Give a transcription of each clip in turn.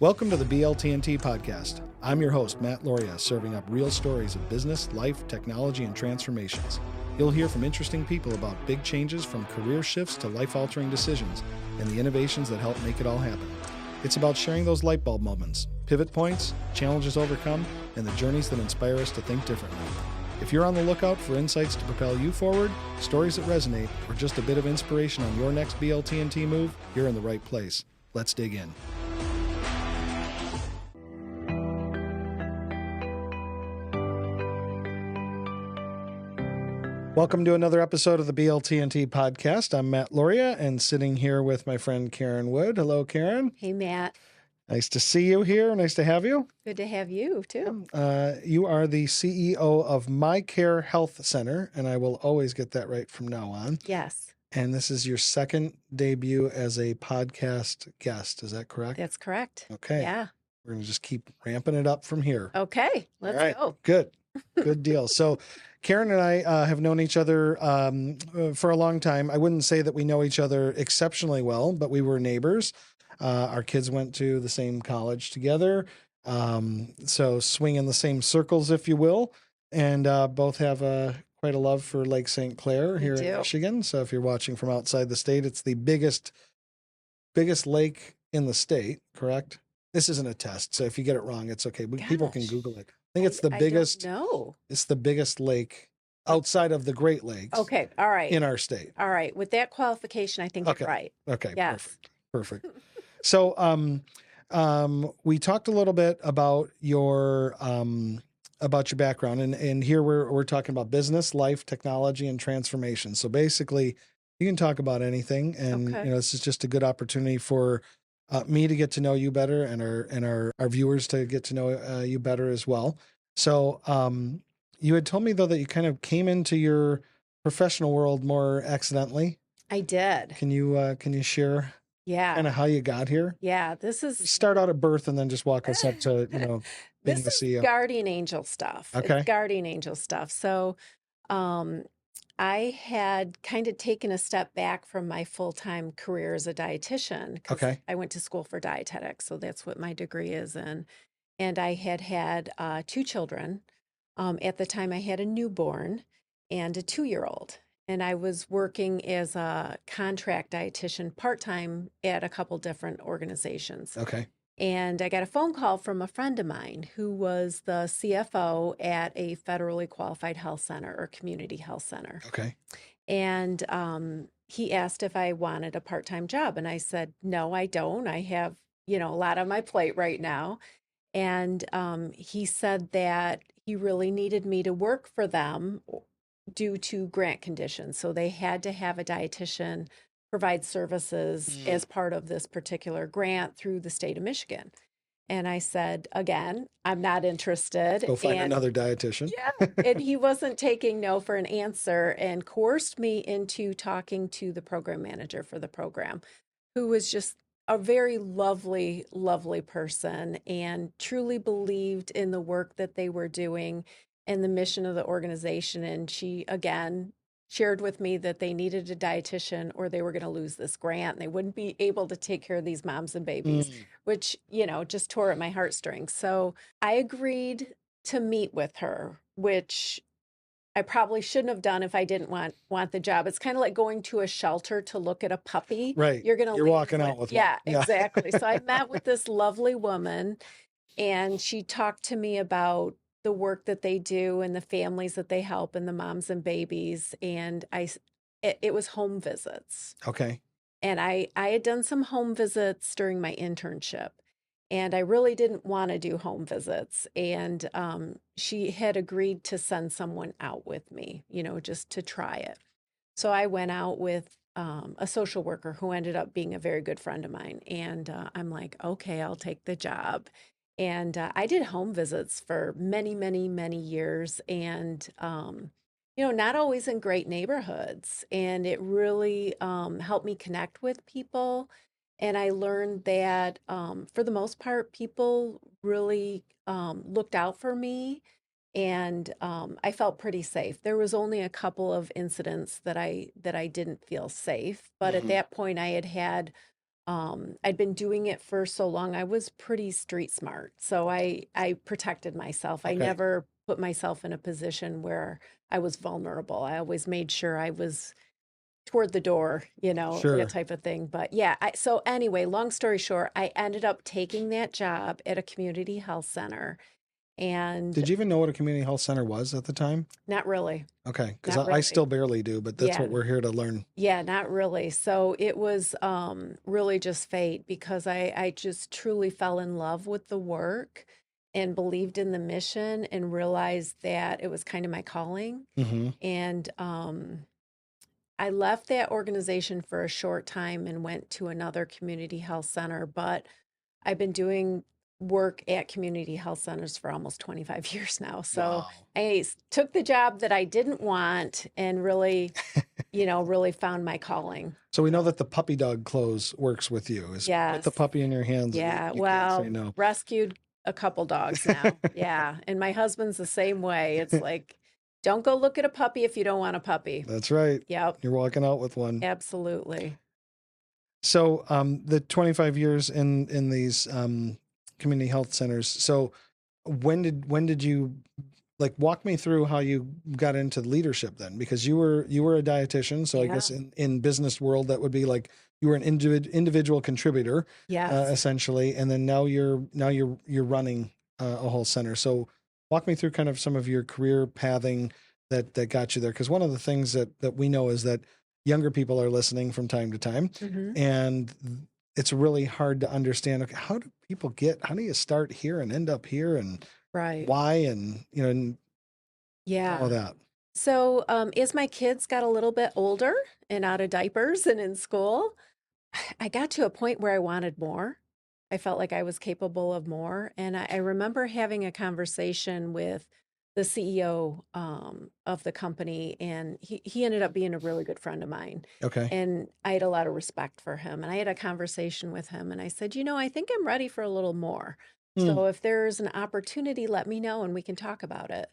Welcome to the BLTnT Podcast. I'm your host, Matt Loria, serving up real stories of business, life, technology, and transformations. You'll hear from interesting people about big changes from career shifts to life-altering decisions and the innovations that help make it all happen. It's about sharing those light bulb moments, pivot points, challenges overcome, and the journeys that inspire us to think differently. If you're on the lookout for insights to propel you forward, stories that resonate, or just a bit of inspiration on your next BLTnT move, you're in the right place. Let's dig in. Welcome to another episode of the BLTnT Podcast. I'm Matt Loria, and sitting here with my friend Karen Wood. Hello, Karen. Hey, Matt. Nice to see you here. Nice to have you. Good to have you, too. You are the CEO of MyCare Health Center, and I will always get that right from now on. Yes. And this is your second debut as a podcast guest. Is that correct? That's correct. Okay. Yeah. We're going to just keep ramping it up from here. Okay. Let's go. Good. Good deal. So Karen and I have known each other for a long time. I wouldn't say that we know each other exceptionally well, but we were neighbors. Our kids went to the same college together. So swing in the same circles, if you will. And both have quite a love for Lake St. Clair here in Michigan. So if you're watching from outside the state, it's the biggest lake in the state, correct? This isn't a test. So if you get it wrong, it's okay. People can Google it. I think it's the biggest. No, it's the biggest lake outside of the Great Lakes. Okay. All right. In our state. All right. With that qualification, I think you're right. Okay. Yes. Perfect. So, we talked a little bit about your background, and here we're talking about business, life, technology, and transformation. So basically, you can talk about anything, and this is just a good opportunity for me to get to know you better, and our viewers to get to know you better as well. So, you had told me though that you kind of came into your professional world more accidentally. I did. Can you share? Yeah. Kind of how you got here? Yeah. Start out at birth and then just walk us up to, being the CEO. This is guardian angel stuff. Okay. It's guardian angel stuff. So, I had kind of taken a step back from my full-time career as a dietitian. Okay. I went to school for dietetics, so that's what my degree is in. And I had two children. At the time, I had a newborn and a 2-year-old. And I was working as a contract dietitian part-time at a couple different organizations. Okay. And I got a phone call from a friend of mine who was the CFO at a federally qualified health center or community health center. Okay. And he asked if I wanted a part-time job. And I said, no, I don't. I have, a lot on my plate right now. And he said that he really needed me to work for them due to grant conditions. So they had to have a dietitian provide services as part of this particular grant through the state of Michigan. And I said, again, I'm not interested. Go find another dietitian. Yeah. And he wasn't taking no for an answer and coerced me into talking to the program manager for the program, who was just a very lovely, lovely person and truly believed in the work that they were doing and the mission of the organization. And she, again, shared with me that they needed a dietitian or they were going to lose this grant and they wouldn't be able to take care of these moms and babies, which, just tore at my heartstrings. So I agreed to meet with her, which I probably shouldn't have done if I didn't want the job. It's kind of like going to a shelter to look at a puppy. Right. You're walking out with one. Yeah, exactly. So I met with this lovely woman and she talked to me about the work that they do and the families that they help and the moms and babies. And it was home visits. Okay. And I had done some home visits during my internship and I really didn't want to do home visits. And she had agreed to send someone out with me, just to try it. So I went out with a social worker who ended up being a very good friend of mine. And I'm like, okay, I'll take the job. And I did home visits for many, many, many years and, not always in great neighborhoods. And it really helped me connect with people. And I learned that for the most part, people really looked out for me and I felt pretty safe. There was only a couple of incidents that I didn't feel safe. But at that point, I had I'd been doing it for so long. I was pretty street smart. So I protected myself. I Okay. never put myself in a position where I was vulnerable. I always made sure I was toward the door, that Sure. type of thing. But yeah, so anyway, long story short, I ended up taking that job at a community health center and Did you even know what a community health center was at the time? not really, Okay, because not I really. still barely do, but that's Yeah, what we're here to learn. yeah, not really. So it was really just fate because I just truly fell in love with the work and believed in the mission and realized that it was kind of my calling. Hmm. And I left that organization for a short time and went to another community health center, but I've been doing work at community health centers for almost 25 years now. So Wow. took the job that I didn't want and really, really found my calling. So we know So, that the puppy dog close works with you. Is put the yes. puppy in your hands and Yeah. you can't say Well, no. rescued a couple dogs now. Yeah. And my husband's the same way. It's like, don't go look at a puppy if you don't want a puppy. That's right. Yep. You're walking out with one. Absolutely. So the 25 years in these community health centers. So when did you like walk me through how you got into leadership then? Because you were a dietitian, so I Yeah. guess in business world that would be like you were an individual contributor Yes. essentially, and then now you're running a whole center. So walk me through kind of some of your career pathing that got you there. Because one of the things that we know is that younger people are listening from time to time, Hmm. and it's really hard to understand. Okay, how do you start here and end up here, and Right. why, and and all of Yeah. that. So, as my kids got a little bit older and out of diapers and in school, I got to a point where I wanted more. I felt like I was capable of more. And I remember having a conversation with the CEO of the company, and he ended up being a really good friend of mine. Okay. And I had a lot of respect for him. And I had a conversation with him, and I said, I think I'm ready for a little more. Hmm. So if there's an opportunity, let me know and we can talk about it.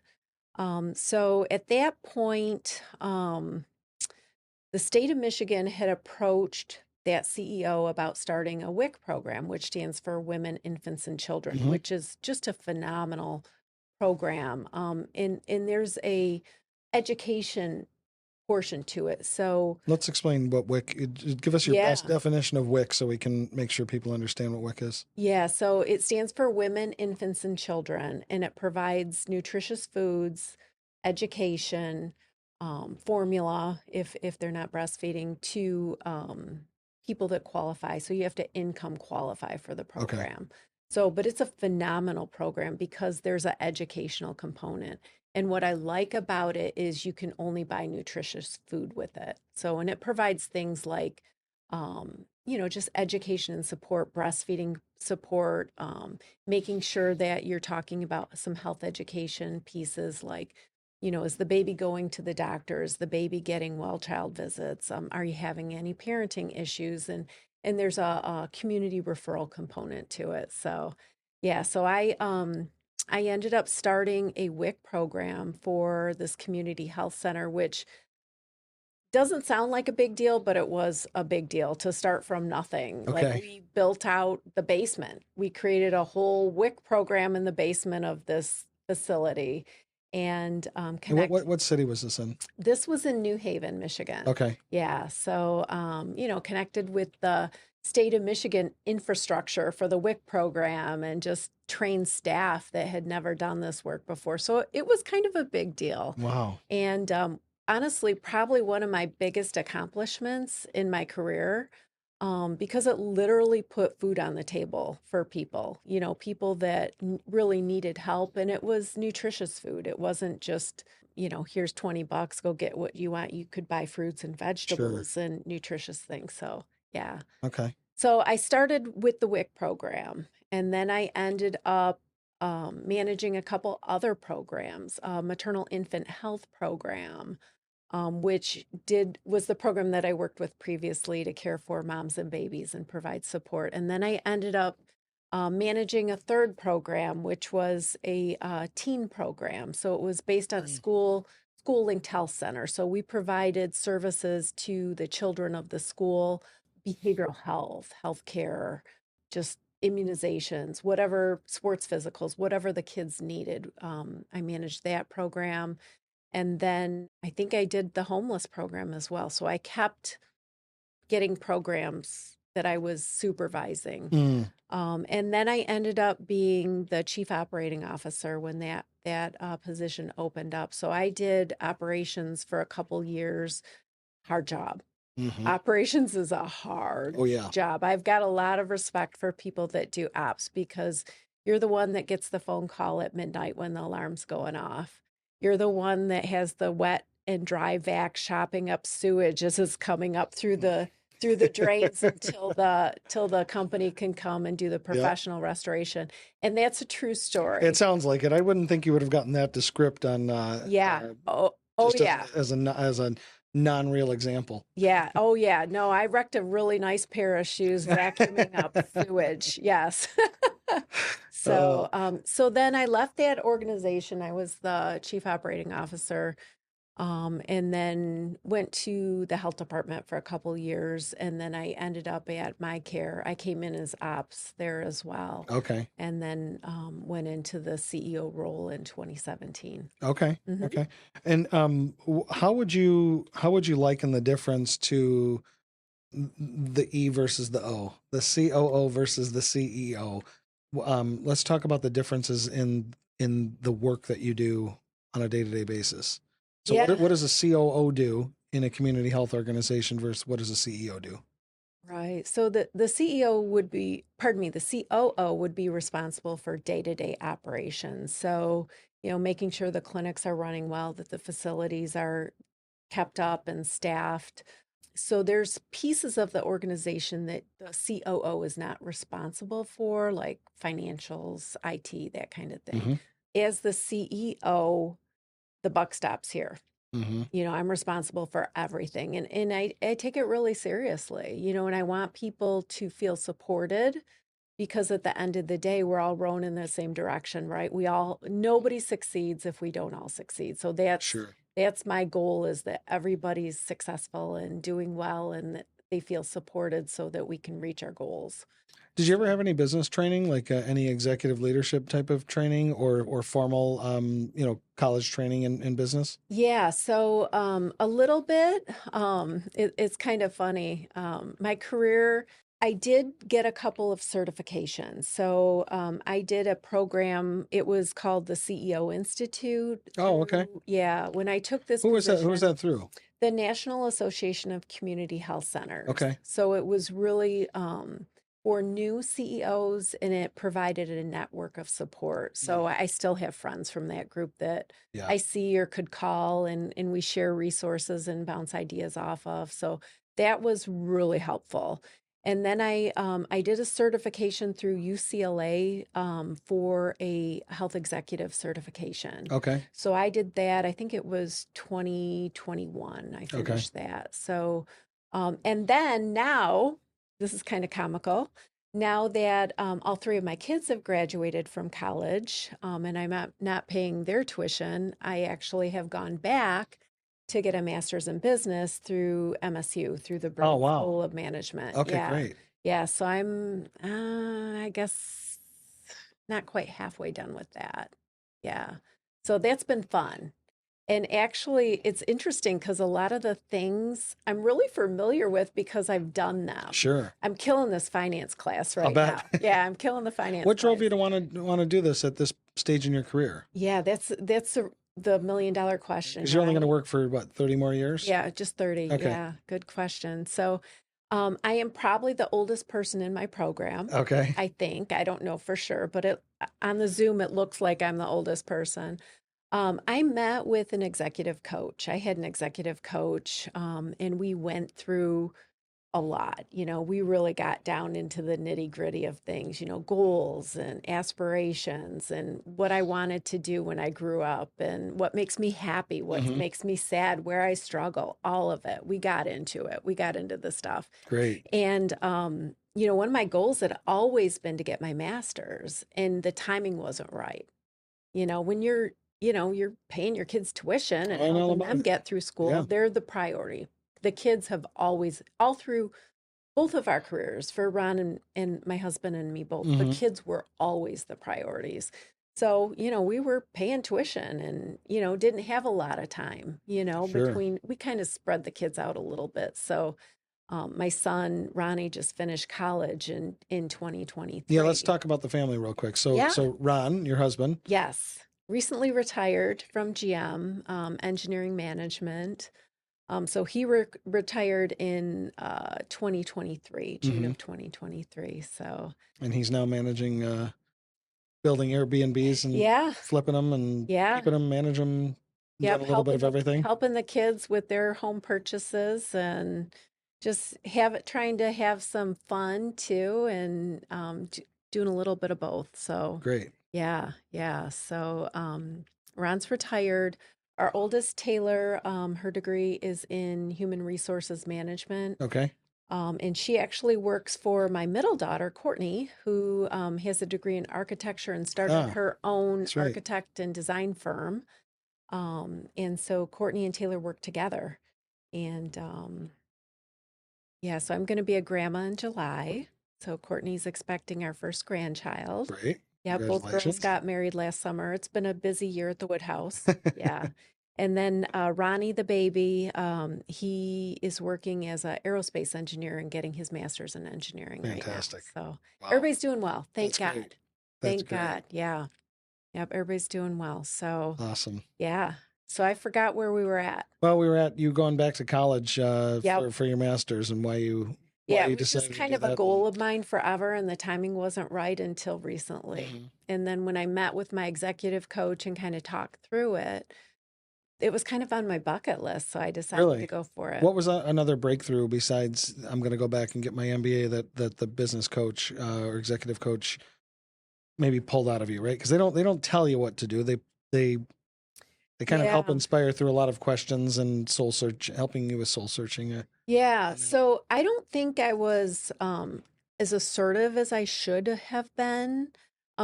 So at that point, the state of Michigan had approached that CEO about starting a WIC program, which stands for Women, Infants, and Children, Hmm. which is just a phenomenal program. And there's a education portion to it. So Let's explain what WIC. Give us your best yeah, definition of WIC so we can make sure people understand what WIC is. yeah. So it stands for Women, Infants, and Children, and it provides nutritious foods, education, formula if they're not breastfeeding to people that qualify. So you have to income qualify for the Okay. program. So, but it's a phenomenal program because there's an educational component. And what I like about it is you can only buy nutritious food with it. So, and it provides things like just education and support, breastfeeding support, making sure that you're talking about some health education pieces like, is the baby going to the doctor? Is the baby getting well child visits? Are you having any parenting issues? And there's a community referral component to it. So yeah, so I ended up starting a WIC program for this community health center, which doesn't sound like a big deal, but it was a big deal to start from nothing. Like Okay. we built out the basement. We created a whole WIC program in the basement of this facility and And what, connect. what what city was this in? This was in New Haven, Michigan. Okay. Yeah. So, connected with the state of Michigan infrastructure for the WIC program and just trained staff that had never done this work before. So it was kind of a big deal. Wow. And honestly, probably one of my biggest accomplishments in my career, because it literally put food on the table for people, people that really needed help. And it was nutritious food. It wasn't just, here's $20, go get what you want. You could buy fruits and Sure. vegetables and nutritious things. So, yeah. Okay. So I started with the WIC program, and then I ended up managing a couple other programs, a maternal infant health program, which was the program that I worked with previously to care for moms and babies and provide support. And then I ended up managing a third program, which was a teen program. So it was based on a Mm. school linked health center. So we provided services to the children of the school behavioral health, healthcare, just immunizations, whatever, sports physicals, whatever the kids needed. I managed that program. And then I think I did the homeless program as well. So I kept getting programs that I was supervising. And then I ended up being the chief operating officer when that position opened up. So I did operations for a couple years. Hard job. Operations is a hard job. I've got a lot of respect for people that do ops because you're the one that gets the phone call at midnight when the alarm's going off. You're the one that has the wet and dry vac shopping up sewage as it's coming up through the drains until the company can come and do the professional restoration. And that's a true story. It sounds like it. I wouldn't think you would have gotten that to script on as a non-real example. Yeah. Oh yeah. No, I wrecked a really nice pair of shoes vacuuming up sewage. Yes. So then I left that organization. I was the chief operating officer. And then went to the health department for a couple years, and then I ended up at MyCare. I came in as ops there as well. Okay. And then went into the CEO role in 2017. Okay. Okay. And how would you liken the difference to the E versus the O, the COO versus the CEO? Let's talk about the differences in the work that you do on a day-to-day basis. So what does a COO do in a community health organization versus what does a CEO do? Right. So the CEO would be, the COO would be responsible for day-to-day operations. So, making sure the clinics are running well, that the facilities are kept up and staffed. So there's pieces of the organization that the COO is not responsible for, like financials, IT, that kind of thing. As the CEO, the buck stops here. I'm responsible for everything. And I take it really seriously, and I want people to feel supported because at the end of the day, we're all rowing in the same direction, right? Nobody succeeds if we don't all succeed. So that's my goal, is that everybody's successful and doing well and that they feel supported so that we can reach our goals. Did you ever have any business training, like any executive leadership type of training or formal, college training in business? Yeah, so a little bit. It's kind of funny. My career, I did get a couple of certifications. So I did a program. It was called the CEO Institute. Oh, okay. Yeah, when I took this Who was position, that? Who was that through? The National Association of Community Health Centers. Okay. So it was really for new CEOs, and it provided a network of support. So I still have friends from that group that I see or could call, and we share resources and bounce ideas off of. So that was really helpful. And then I did a certification through UCLA for a health executive certification. Okay. So I did that. I think it was 2021. I finished that. So, and then now, this is kind of comical. Now that all three of my kids have graduated from college, and I'm not paying their tuition, I actually have gone back to get a master's in business through MSU, through the Burton School of Management. Okay, great. Yeah, so I'm, I guess, not quite halfway done with that. Yeah, so that's been fun. And actually, it's interesting because a lot of the things I'm really familiar with because I've done them. Sure. I'm killing this finance class right now. Yeah, I'm killing the finance What drove class. you to want to do this at this stage in your career? Yeah, that's the $1 million question. Because you're only going to work for, 30 more years? Yeah, just 30. Okay. Yeah, good question. So I am probably the oldest person in my program. Okay. I think. I don't know for sure, but on the Zoom, it looks like I'm the oldest person. I met with an executive coach. I had an executive coach, and we went through a lot. We really got down into the nitty gritty of things, goals and aspirations and what I wanted to do when I grew up and what makes me happy, what makes me sad, where I struggle, all of it. We got into it. We got into the stuff. Great. And, one of my goals had always been to get my master's, and the timing wasn't right. When you're paying your kids tuition and helping them get through school, they're the priority. The kids have always, all through both of our careers, for Ron and my husband and me both, the kids were always the priorities. So, we were paying tuition and, didn't have a lot of time, Sure. we kind of spread the kids out a little bit. So, my son, Ronnie, just finished college in Yeah, let's 2023. talk about the family real quick. So, Yeah. so Ron, your husband, Yes. Recently retired from GM, engineering management. So he retired in 2023, June of 2023. So and he's now managing, building Airbnbs and yeah, flipping them and yeah, keeping them, manage them, doing yep, a little bit of everything. helping the kids with their home purchases and just trying to have some fun too, and doing a little bit of both. So Great. yeah, yeah. So Ron's retired. Our oldest, Taylor, her degree is in human resources management. Okay. And she actually works for my middle daughter, Courtney, who has a degree in architecture and started her own That's right. architect and design firm. And so Courtney and Taylor work together. And yeah, so I'm going to be a grandma in July. So Courtney's expecting our first grandchild. Great. Yeah, both girls Congratulations. got married last summer. It's been a busy year at the Woodhouse. Yeah. And then Ronnie, the baby, he is working as an aerospace engineer and getting his master's in engineering Fantastic. right now. So Wow. everybody's doing well. Thank That's God. great. Thank God. Yeah. Yep. Everybody's doing well. So Awesome. yeah. So I forgot where we were at. Well, we were at you going back to college Yep. for your master's and why you Yeah, you it was decided just to kind do of a that. goal of mine forever, and the timing wasn't right until recently. And then when I met with my executive coach and kind of talked through it, it was kind of on my bucket list, so I decided to Really? go for it. What was another breakthrough besides I'm going to go back and get my MBA that the business coach or executive coach maybe pulled out of you, right? Because they don't tell you what to do. They kind of help Yeah. inspire through a lot of questions and soul search, helping you with soul searching. Yeah, And then- so I don't think I was as assertive as I should have been.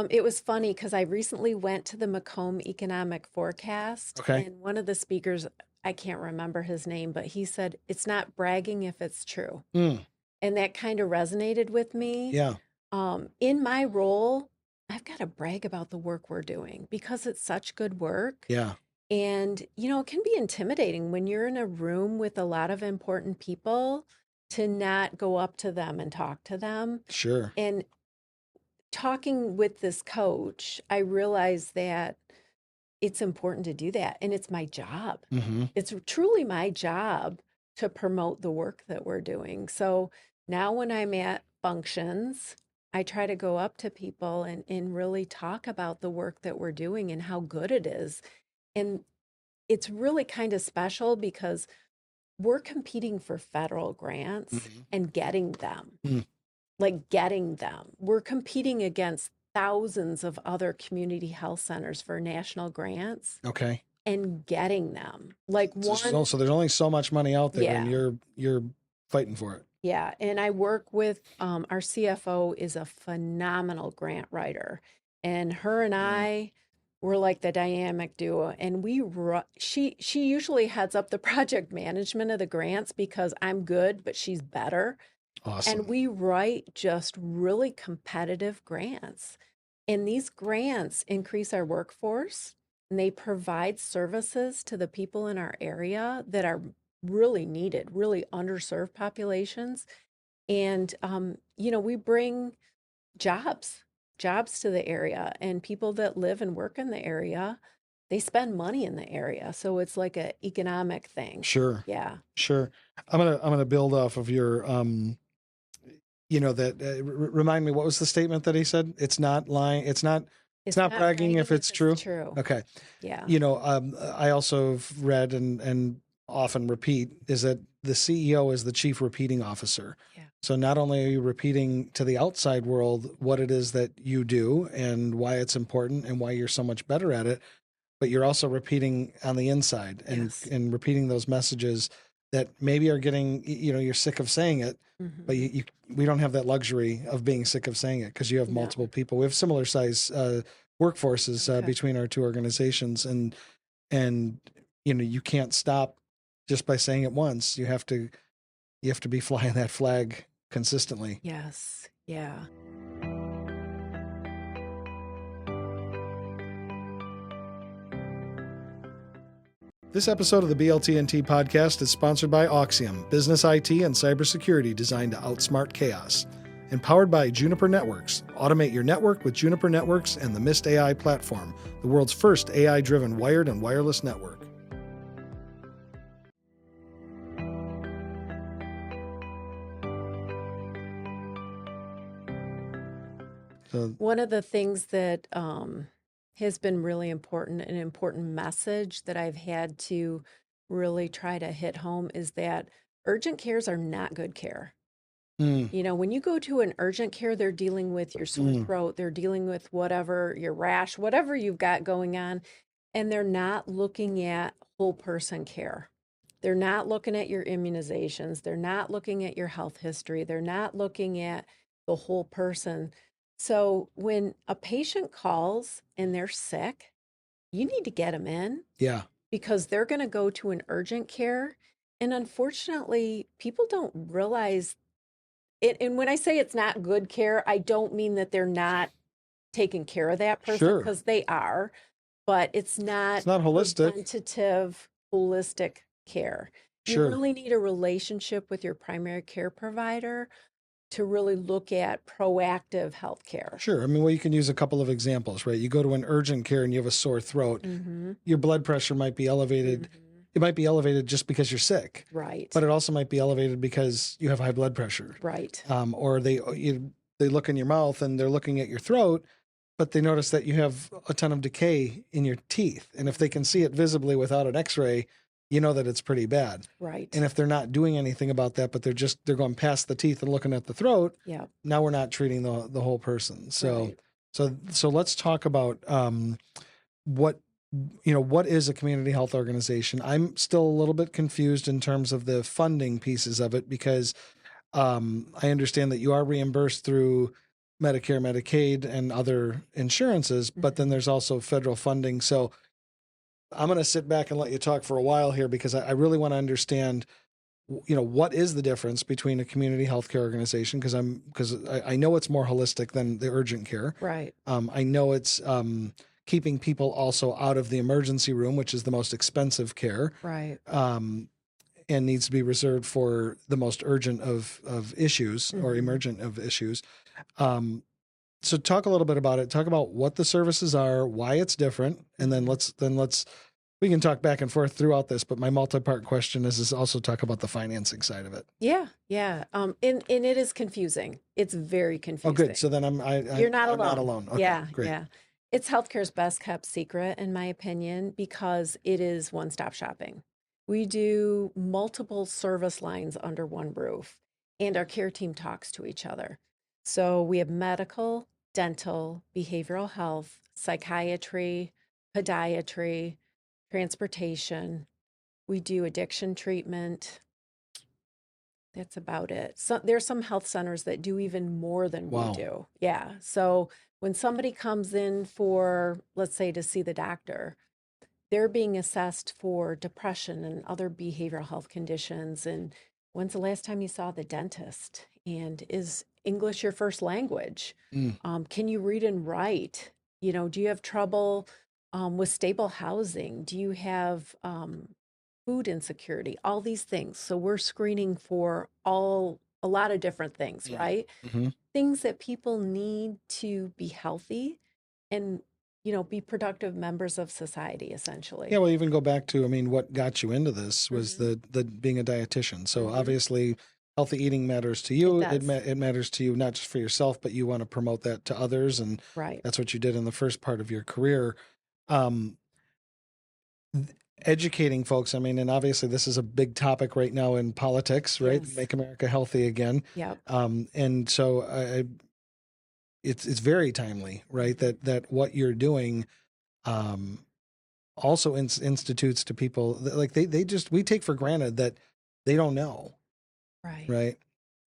It was funny because I recently went to the Macomb Economic Forecast, Okay. and one of the speakers, I can't remember his name, but he said, it's not bragging if it's true. Mm, And that kind of resonated with me. yeah. In my role, I've got to brag about the work we're doing because it's such good work. Yeah. And, it can be intimidating when you're in a room with a lot of important people to not go up to them and talk to them. Sure. And talking with this coach, I realized that it's important to do that. And it's my job. Mm-hmm. It's truly my job to promote the work that we're doing. So now when I'm at functions, I try to go up to people and really talk about the work that we're doing and how good it is. And it's really kind of special because we're competing for federal grants and getting them, like getting them. We're competing against thousands of other community health centers for national grants Okay. and getting them. Like So there's only so much money out there, and Yeah. you're fighting for it. Yeah, and I work with our CFO is a phenomenal grant writer, and her and I were like the dynamic duo. And she usually heads up the project management of the grants because I'm good, but she's better. Awesome. And we write just really competitive grants, and these grants increase our workforce, and they provide services to the people in our area that are really needed, really underserved populations. And, we bring jobs to the area, and people that live and work in the area, they spend money in the area. So it's like an economic thing. Sure. Yeah. Sure. I'm gonna build off of your remind me, what was the statement that he said? It's not lying. It's not bragging if it's true. Okay. Yeah. I also have read and often repeat is that the CEO is the chief repeating officer. Yeah. So not only are you repeating to the outside world what it is that you do and why it's important and why you're so much better at it, but you're also repeating on the inside and repeating those messages that maybe are getting, you're sick of saying it, but we don't have that luxury of being sick of saying it because you have multiple people. We have similar size workforces between our two organizations, and you can't stop just by saying it once. You have to be flying that flag consistently. Yes. Yeah. This episode of the BLTnT Podcast is sponsored by Auxiom, business IT and cybersecurity designed to outsmart chaos. And powered by Juniper Networks. Automate your network with Juniper Networks and the Mist AI platform, the world's first AI-driven wired and wireless network. One of the things that has been really important, an important message that I've had to really try to hit home is that urgent cares are not good care. You know, when you go to an urgent care, they're dealing with your sore throat, they're dealing with whatever, your rash, whatever you've got going on, and they're not looking at whole person care. They're not looking at your immunizations, they're not looking at your health history, they're not looking at the whole person. So when a patient calls and they're sick, you need to get them in. Yeah. Because they're going to go to an urgent care. And unfortunately, people don't realize it. And when I say it's not good care, I don't mean that they're not taking care of that person, because they are, but it's not holistic. Preventative, holistic care. You really need a relationship with your primary care provider to really look at proactive health care. Sure. I mean, well, you can use a couple of examples, right? You go to an urgent care and you have a sore throat. Your blood pressure might be elevated. It might be elevated just because you're sick. Right. But it also might be elevated because you have high blood pressure. Right. Or they look in your mouth and they're looking at your throat, but they notice that you have a ton of decay in your teeth. And if they can see it visibly without an x-ray, you know that it's pretty bad. Right. And if they're not doing anything about that, but they're going past the teeth and looking at the throat, now we're not treating the whole person. So let's talk about what is a community health organization. I'm still a little bit confused in terms of the funding pieces of it, because I understand that you are reimbursed through Medicare, Medicaid, and other insurances, but then there's also federal funding. So I'm going to sit back and let you talk for a while here, because I really want to understand, what is the difference between a community healthcare organization? Because I know it's more holistic than the urgent care. Right. I know it's keeping people also out of the emergency room, which is the most expensive care. Right. And needs to be reserved for the most urgent of issues or emergent of issues. So talk a little bit about it. Talk about what the services are, why it's different, and then we can talk back and forth throughout this. But my multi-part question is also talk about the financing side of it. Yeah, yeah. And it is confusing. It's very confusing. Oh, good. So then you're not alone. Not alone. Okay, yeah, great. Yeah. It's healthcare's best kept secret, in my opinion, because it is one-stop shopping. We do multiple service lines under one roof, and our care team talks to each other. So we have medical, dental, behavioral health, psychiatry, podiatry, transportation. We do addiction treatment. That's about it. So there's some health centers that do even more than we do. Yeah. So when somebody comes in for, let's say, to see the doctor, they're being assessed for depression and other behavioral health conditions. And when's the last time you saw the dentist? And is English your first language? Can you read and write? Do you have trouble with stable housing? Do you have food insecurity? All these things. So we're screening for a lot of different things, right? Things that people need to be healthy and be productive members of society, essentially. Yeah, well, even go back to, what got you into this was the being a dietitian. So obviously, healthy eating matters to you. It matters to you not just for yourself, but you want to promote that to others, and that's what you did in the first part of your career. Educating folks. And obviously, this is a big topic right now in politics, right? Yes. Make America healthy again. Yep. And so it's very timely, right? That what you're doing also institutes to people that, like, we take for granted that they don't know. Right.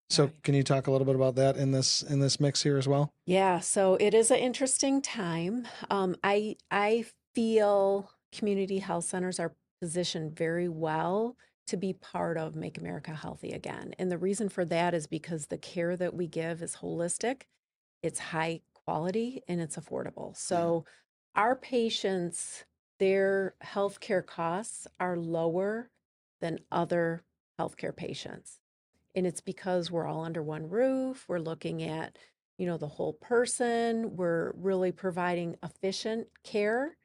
So can you talk a little bit about that in this mix here as well? Yeah. So it is an interesting time. I feel community health centers are positioned very well to be part of Make America Healthy Again. And the reason for that is because the care that we give is holistic, it's high quality, and it's affordable. So our patients, their healthcare costs are lower than other healthcare patients. And it's because we're all under one roof. We're looking at, the whole person. We're really providing efficient care.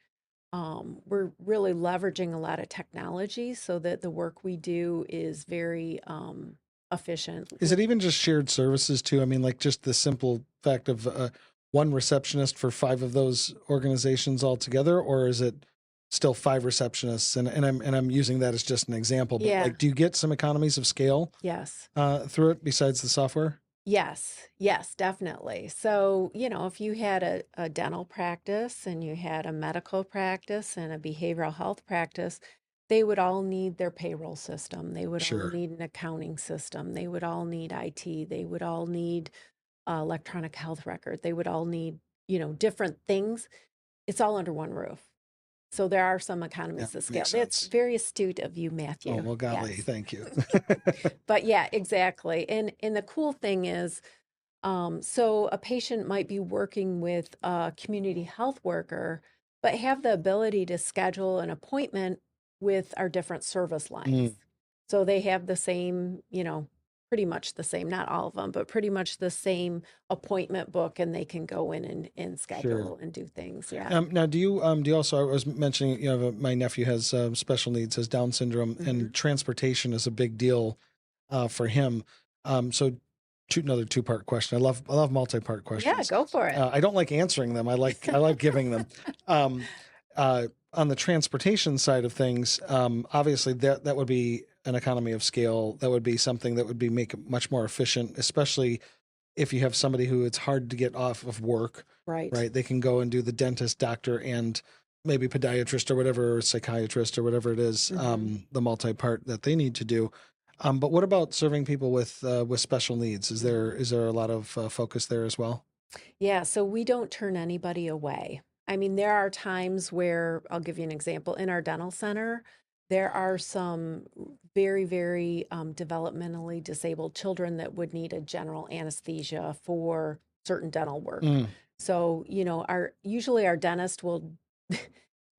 We're really leveraging a lot of technology so that the work we do is very efficient. Is it even just shared services too? I mean, like just the simple fact of one receptionist for 5 of those organizations altogether, or is it still 5 receptionists? And I'm using that as just an example. But Yeah. like, do you get some economies of scale Yes. through it besides the software? Yes, definitely. So, if you had a dental practice and you had a medical practice and a behavioral health practice, they would all need their payroll system. They would all Sure. need an accounting system. They would all need IT. They would all need electronic health record. They would all need, different things. It's all under one roof. So there are some Yeah, economies of scale. makes That's sense. very astute of you, Oh, Matthew. well, golly, Yes. thank you. But yeah, exactly. And the cool thing is, so a patient might be working with a community health worker, but have the ability to schedule an appointment with our different service lines. Mm, So they have the same, pretty much the same, not all of them, but pretty much the same appointment book, and they can go in and sure. schedule and do things. Yeah. Now, do you also? I was mentioning, my nephew has special needs, has Down syndrome, hmm and transportation is a big deal for him. So, another 2-part question. I love multi-part Yeah, questions. go for it. I don't like answering them. I like giving them. Um, on the transportation side of things, obviously that would be an economy of scale. That would be something that would be make it much more efficient, especially if you have somebody who it's hard to get off of work, Right. right? They can go and do the dentist, doctor, and maybe podiatrist or whatever, or psychiatrist or whatever it is, hmm the multi-part that they need to do. But what about serving people with special needs? Is there hmm is there a lot of focus there as well? Yeah, so we don't turn anybody away. I mean, there are times where I'll give you an example. In our dental center, there are some very, very developmentally disabled children that would need a general anesthesia for certain dental work. Mm, So, our usually our dentist will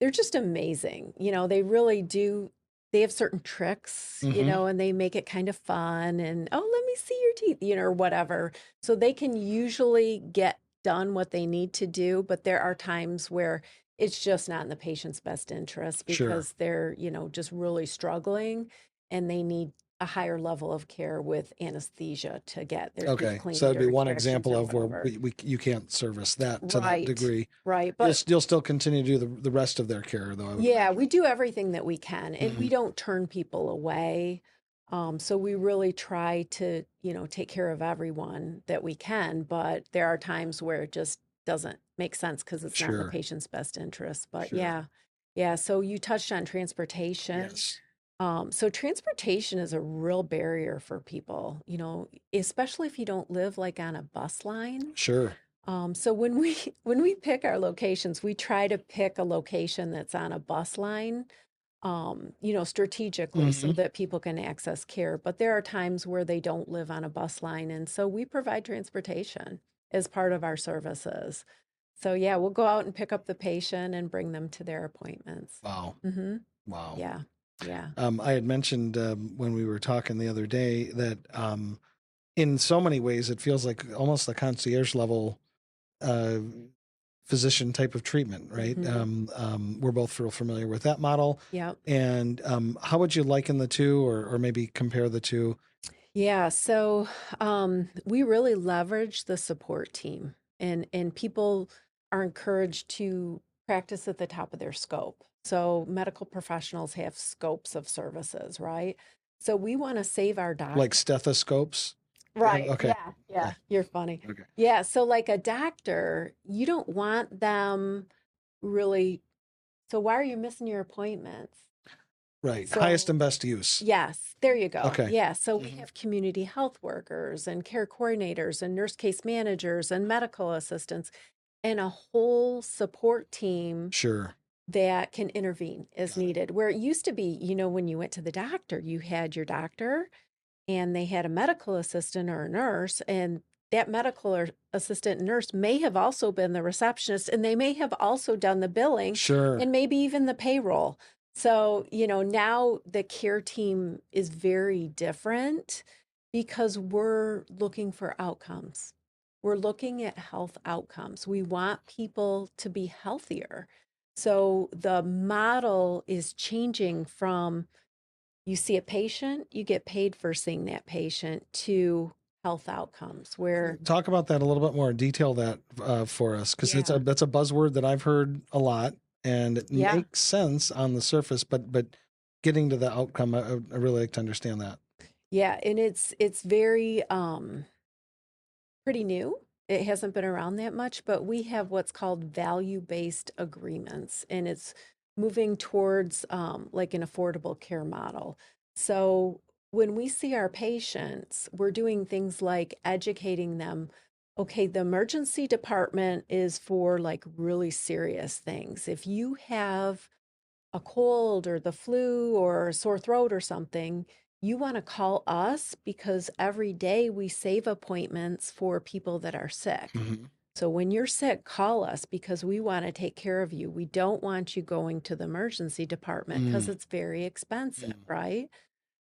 they're just amazing. They really do. They have certain tricks, hmm. and they make it kind of fun and, oh, let me see your teeth, or whatever. So they can usually get done what they need to do, but there are times where it's just not in the patient's best interest Sure. because they're, just really struggling and they need a higher level of care with anesthesia to get their teeth Okay, cleaned so that'd be or one extractions example or of where whatever. you can't service that to that Right, degree. right. You'll But you'll still continue to do the rest of their care, though. I would yeah, imagine. we do everything that we can, and we Hmm. don't turn people away. So we really try to, take care of everyone that we can, but there are times where it just doesn't make sense because it's not in the Sure, patient's best interest. But sure. yeah, yeah. So you touched on transportation. Yes, So transportation is a real barrier for people, especially if you don't live like on a bus line. sure. So when we when we pick our locations, we try to pick a location that's on a bus line, strategically so Hmm. that people can access care. But there are times where they don't live on a bus line, and so we provide transportation as part of our services. So yeah, we'll go out and pick up the patient and bring them to their appointments. Wow, Mm-hmm. wow. Yeah, yeah. I had mentioned when we were talking the other day that in so many ways it feels like almost the concierge level uh, physician type of treatment, right? Mm-hmm. We're both real familiar with that model. Yep. And how would you liken the two, or maybe compare the two? Yeah, so we really leverage the support team, and people are encouraged to practice at the top of their scope. So medical professionals have scopes of services, right? So we want to save our Like doctors. stethoscopes? Right. Okay. Yeah. Okay. Yeah. You're funny. Okay. Yeah. So like a doctor, you don't want them really. So why are you missing your appointments? Right. Highest So and best use. yes, there you go. Okay. Yeah, so we Hmm. have community health workers and care coordinators and nurse case managers and medical assistants and a whole support team Sure. that can intervene as needed. Where it used to be, when you went to the doctor, you had your doctor and they had a medical assistant or a nurse, and that medical or assistant nurse may have also been the receptionist, and they may have also done the billing Sure. and maybe even the payroll. So, now the care team is very different because we're looking for outcomes. We're looking at health outcomes. We want people to be healthier. So the model is changing from you see a patient, you get paid for seeing that patient, to health outcomes where Talk about that a little bit more. Detail that for us, because Yeah. that's a buzzword that I've heard a lot, and it Yeah. makes sense on the surface. But getting to the outcome, I really like to understand that. Yeah, and it's very pretty new. It hasn't been around that much, but we have what's called value-based agreements, and it's moving towards like an affordable care model. So when we see our patients, we're doing things like educating them. Okay, the emergency department is for like really serious things. If you have a cold or the flu or a sore throat or something, you want to call us because every day we save appointments for people that are sick. Mm-hmm. So when you're sick, call us because we want to take care of you. We don't want you going to the emergency department because it's very expensive, right?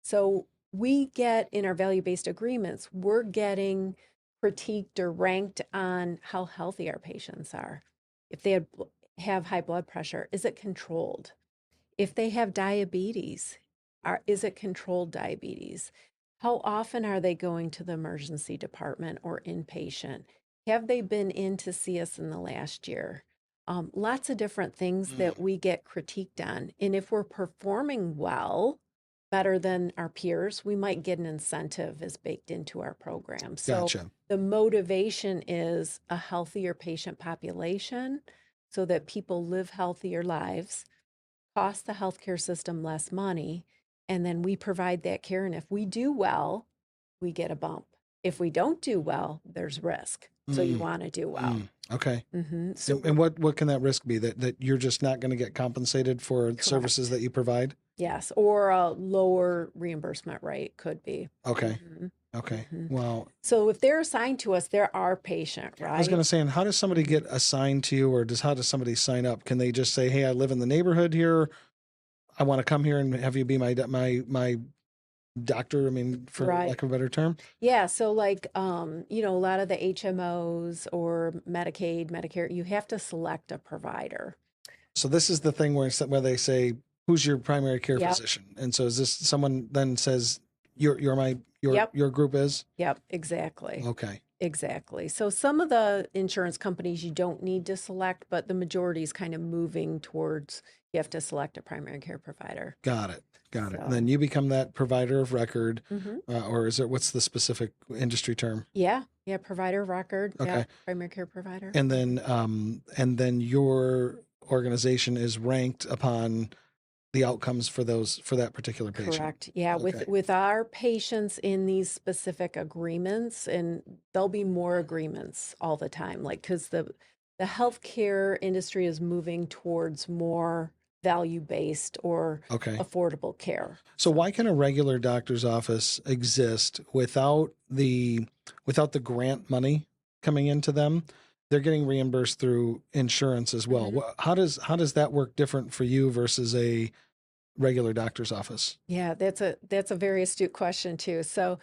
So we get in our value-based agreements, we're getting critiqued or ranked on how healthy our patients are. If they have high blood pressure, is it controlled? If they have diabetes, is it controlled diabetes? How often are they going to the emergency department or inpatient? Have they been in to see us in the last year? Lots of different things that we get critiqued on. And if we're performing well, better than our peers, we might get an incentive as baked into our program. So Gotcha. the motivation is a healthier patient population so that people live healthier lives, cost the healthcare system less money, and then we provide that care. And if we do well, we get a bump. If we don't do well, there's risk. So you want to do well. Okay. So And what can that risk be? That you're just not going to get compensated for Correct. services that you provide? Yes, or a lower reimbursement rate could be. Okay. Okay. Well, So if they're assigned to us, they're our patient, right? I was going to say, and how does somebody get assigned to you, or how does somebody sign up? Can they just say, "Hey, I live in the neighborhood here. I want to come here and have you be my doctor"? I mean, for Right. lack of a better term. Yeah, so like a lot of the HMOs or Medicaid, Medicare, you have to select a provider. So this is the thing where they say, "Who's your primary care Yep. physician?" And so is this someone then says, "Your Yep. your group is?" Yep, exactly. Okay. Exactly. So some of the insurance companies you don't need to select, but the majority is kind of moving towards you have to select a primary care provider. Got it. Got it. So- And then you become that provider of record, Mhm. or is it, what's the specific industry term? Yeah, provider of record. Okay. Yeah, primary care provider. And then your organization is ranked upon the outcomes for that particular patient. Correct. Yeah, Okay. with our patients in these specific agreements, and there'll be more agreements all the time, like because the healthcare industry is moving towards more value-based or Okay. affordable care. So why can a regular doctor's office exist without the grant money coming into them? They're getting reimbursed through insurance as well. How does that work different for you versus a regular doctor's office? Yeah, that's a very astute question too. So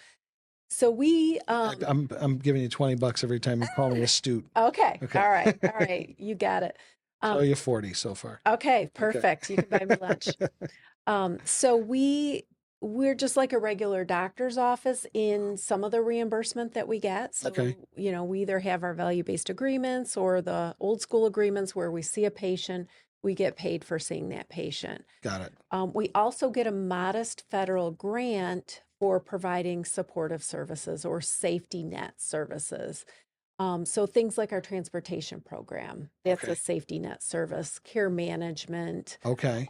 we I'm giving you $20 every time you call me astute. okay. Okay. All right, you got it. Show you 40 so far. Okay, perfect. You can buy me lunch. So we're just like a regular doctor's office in some of the reimbursement that we get. So, Okay. We either have our value-based agreements or the old school agreements where we see a patient, we get paid for seeing that patient. Got it. We also get a modest federal grant for providing supportive services or safety net services. So things like our transportation program, that's Okay. a safety net service, care management, Okay.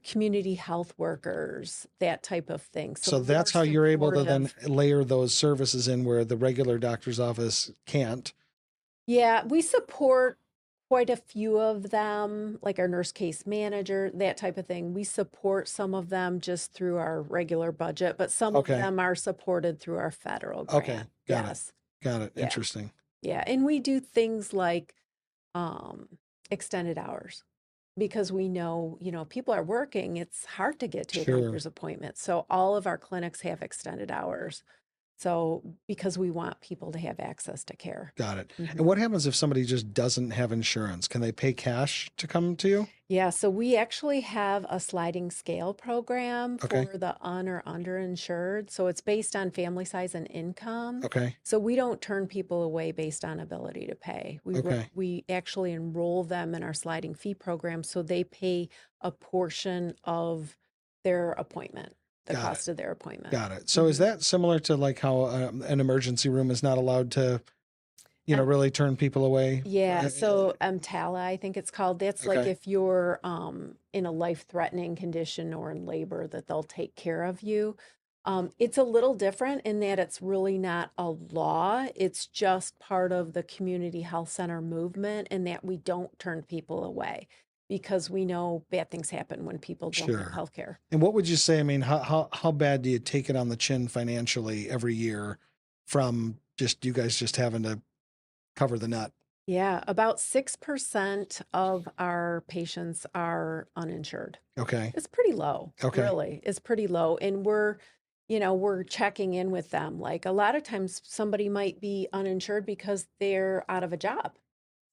community health workers, that type of thing. So that's how more you're able to then supportive. layer those services in where the regular doctor's office can't. Yeah, we support quite a few of them, like our nurse case manager, that type of thing. We support some of them just through our regular budget, but some of Okay. them are supported through our federal Okay. grant. Got it. Yes. Got it. Yeah. Interesting. Yeah. And we do things like um, extended hours because we know, people are working. It's hard to get to a Sure. doctor's appointment. So all of our clinics have extended hours. So because we want people to have access to care. Got it. Mhm. And what happens if somebody just doesn't have insurance? Can they pay cash to come to you? Yeah, so we actually have a sliding scale program Okay. for the or underinsured. So it's based on family size and income. Okay. So we don't turn people away based on ability to pay. Okay. We actually enroll them in our sliding fee program so they pay a portion of their appointment, the Got it. cost of their appointment. Got it. So is Mhm. that similar to like how an emergency room is not allowed to, really turn people away? Yeah, so EMTALA, I think it's called. That's like Okay. if you're in a life-threatening condition or in labor, that they'll take care of you. It's a little different in that it's really not a law. It's just part of the community health center movement, and that we don't turn people away because we know bad things happen when people don't have Sure. health care. And what would you say? I mean, how bad do you take it on the chin financially every year from just you guys just having to cover the nut? Yeah, about 6% of our patients are uninsured. Okay. It's pretty low, Okay. really. It's pretty low. And we're checking in with them. Like a lot of times somebody might be uninsured because they're out of a job.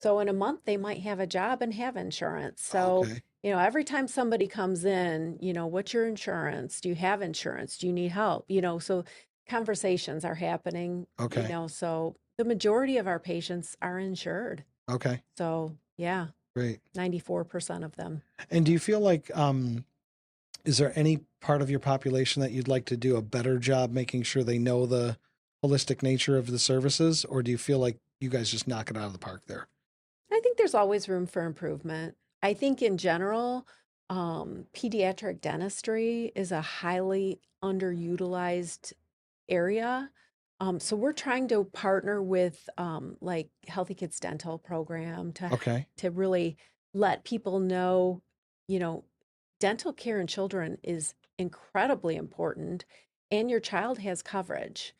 So in a month they might have a job and have insurance. So, Okay. every time somebody comes in, what's your insurance? Do you have insurance? Do you need help? So conversations are happening, Okay. so the majority of our patients are insured. Okay. So, yeah, Great. 94% of them. And do you feel like is there any part of your population that you'd like to do a better job making sure they know the holistic nature of the services, or do you feel like you guys just knock it out of the park there? I think there's always room for improvement. I think in general, pediatric dentistry is a highly underutilized area. So we're trying to partner with like Healthy Kids Dental program Okay. to really let people know, you know, dental care in children is incredibly important, and your child has coverage.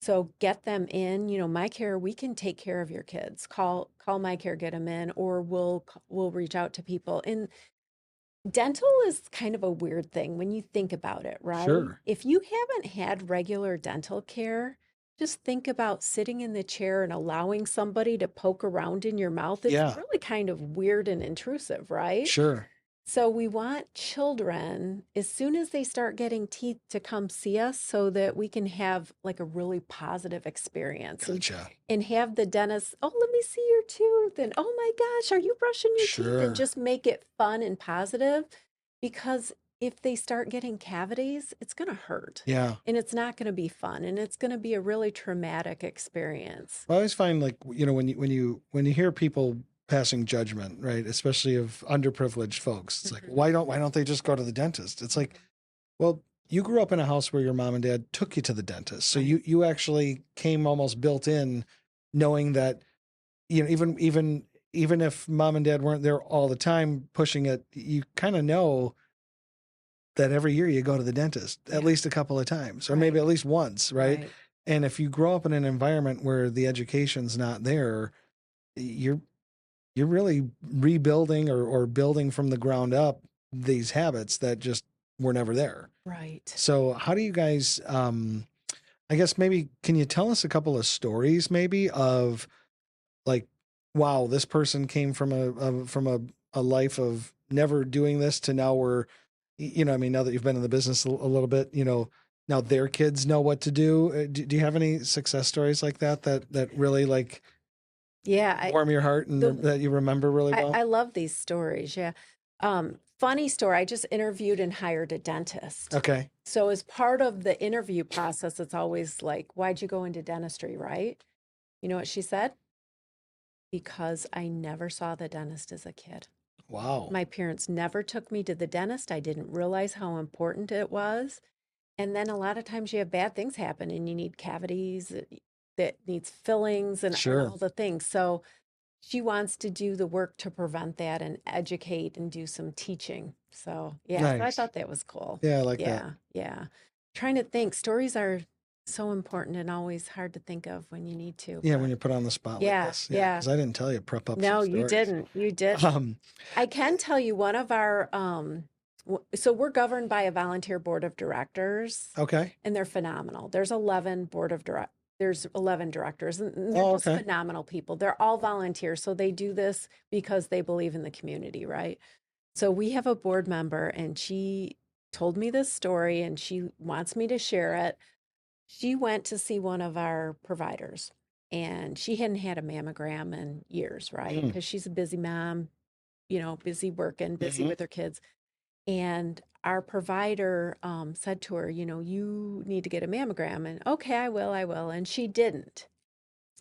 So get them in, MyCare, we can take care of your kids. Call MyCare, get them in, or we'll reach out to people. And dental is kind of a weird thing when you think about it, right? Sure. If you haven't had regular dental care, just think about sitting in the chair and allowing somebody to poke around in your mouth. It's Yeah. really kind of weird and intrusive, right? Sure. So we want children, as soon as they start getting teeth, to come see us so that we can have like a really positive experience Gotcha. and have the dentist, oh, let me see your tooth. And oh my gosh, are you brushing your teeth? And Sure. just make it fun and positive, because if they start getting cavities, it's going to hurt Yeah. and it's not going to be fun, and it's going to be a really traumatic experience. I always find like, when you hear people passing judgment, right, especially of underprivileged folks, it's like, Mhm. why don't they just go to the dentist? It's like, well, you grew up in a house where your mom and dad took you to the dentist. So Right. you actually came almost built in knowing that, even if mom and dad weren't there all the time pushing it, you kind of know that every year you go to the dentist Yeah. at least a couple of times, or maybe Right. at least once, right? Right. And if you grow up in an environment where the education's not there, you're you're really rebuilding or building from the ground up these habits that just were never there. Right. So how do you guys I guess maybe can you tell us a couple of stories maybe of like, wow, this person came from a life of never doing this to now we're, I mean, now that you've been in the business a little bit, now their kids know what to do. Do you have any success stories like that really like Yeah. warm your heart and The, that you remember really well? I love these stories. Yeah. Funny story. I just interviewed and hired a dentist. Okay. So as part of the interview process, it's always like, why'd you go into dentistry, right? You know what she said? Because I never saw the dentist as a kid. Wow. My parents never took me to the dentist. I didn't realize how important it was. And then a lot of times you have bad things happen and you need cavities that needs fillings and Sure. all the things. So she wants to do the work to prevent that and educate and do some teaching. So, yeah, so I Nice. thought that was cool. Yeah, I like that. Yeah, yeah. Trying to think, stories are so important and always hard to think of when you need to. Yeah, But when you're put on the spot like yeah, this. Yeah, yeah. because I didn't tell you prep up some No, you stories. didn't. You didn't. Um, I can tell you one of our, so we're governed by a volunteer board of directors, okay. and they're phenomenal. There's 11 directors, and they're Oh, just okay. phenomenal people. They're all volunteers, so they do this because they believe in the community, right? So we have a board member, and she told me this story, and she wants me to share it. She went to see one of our providers, and she hadn't had a mammogram in years, right? Mm. Because she's a busy mom, busy working, busy Mhm. with her kids. And our provider said to her, you need to get a mammogram. And okay, I will. And she didn't.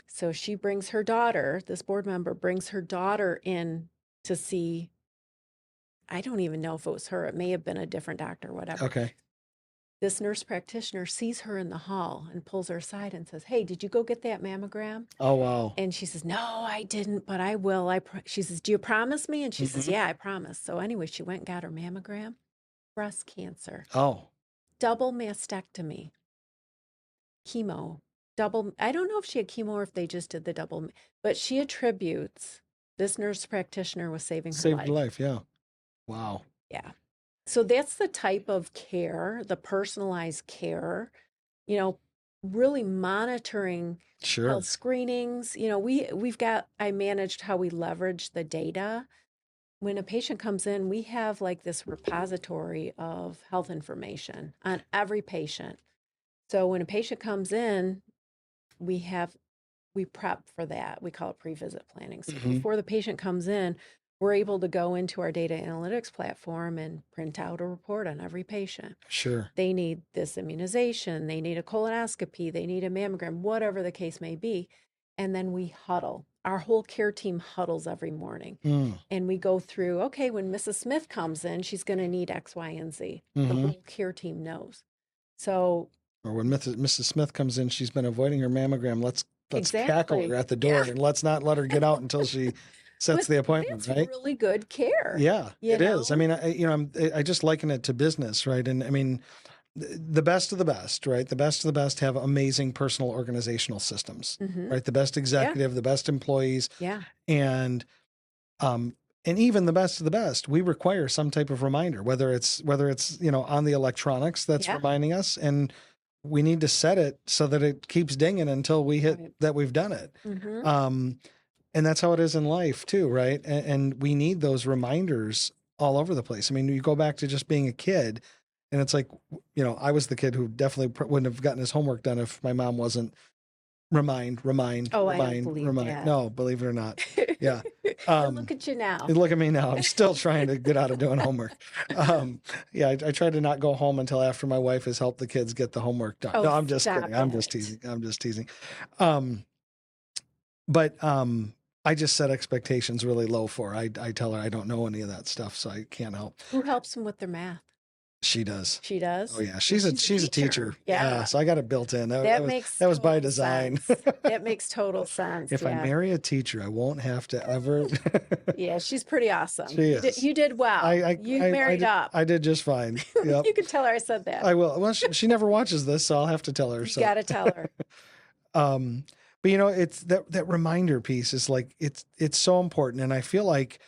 So she brings her daughter, this board member brings her daughter in to see. I don't even know if it was her. It may have been a different doctor, whatever. Okay. This nurse practitioner sees her in the hall and pulls her aside and says, "Hey, did you go get that mammogram?" Oh, wow. And she says, "No, I didn't, but I will." She says, "Do you promise me?" And she says, Mhm. "Yeah, I promise." So anyway, she went and got her mammogram. Breast cancer, Oh, double mastectomy, chemo, double. I don't know if she had chemo or if they just did the double, but she attributes this nurse practitioner was saving her saved life. life. Yeah. Wow. Yeah. So that's the type of care, the personalized care, you know, really monitoring Sure. health screenings. I managed how we leverage the data. When a patient comes in, we have like this repository of health information on every patient. So when a patient comes in, we prep for that. We call it pre-visit planning. So Mhm. before the patient comes in, we're able to go into our data analytics platform and print out a report on every patient. Sure. They need this immunization, they need a colonoscopy, they need a mammogram, whatever the case may be. And then we huddle. Our whole care team huddles every morning. Mm. And we go through, okay, when Mrs. Smith comes in, she's going to need X, Y, and Z. The Mhm. whole care team knows. So Or when Mrs. Smith comes in, she's been avoiding her mammogram. Let's cackle her exactly. at the door, Yeah. and let's not let her get out until she sets But the appointment. that's Right? really good care. Yeah, You it is. I know? mean, I just liken it to business, right? And I mean, the best of the best, right? The best of the best have amazing personal organizational systems, Mm-hmm. right? The best Yeah. executive, the best employees, Yeah. and um, and even the best of the best, we require some type of reminder, whether it's on the electronics that's Yeah. reminding us, and we need to set it so that it keeps dinging until we hit Right. that we've done it. Mm-hmm. And that's how it is in life too, right? And we need those reminders all over the place. I mean, you go back to just being a kid, and it's like, I was the kid who definitely wouldn't have gotten his homework done if my mom wasn't remind, Oh, I don't believe remind. that. No, believe it or not. Yeah. And look at you now. Look at me now. I'm still trying to get out of doing homework. Yeah, I try to not go home until after my wife has helped the kids get the homework done. Oh, No, I'm just stop kidding. I'm just it. teasing. I'm just teasing. But I just set expectations really low for her. I tell her I don't know any of that stuff, so I can't help. Who helps them with their math? She does. She does? Oh yeah, she's a teacher. Yeah. So I got it built in. That was by total design. sense. That makes total sense. If I Yeah. marry a teacher, I won't have to ever. Yeah, she's pretty awesome. She is. You did well. You married up. I did just fine. Yep. You can tell her I said that. I will. Well, she never watches this, so I'll have to tell her. You got to tell her. But it's that reminder piece is like it's so important, and I feel like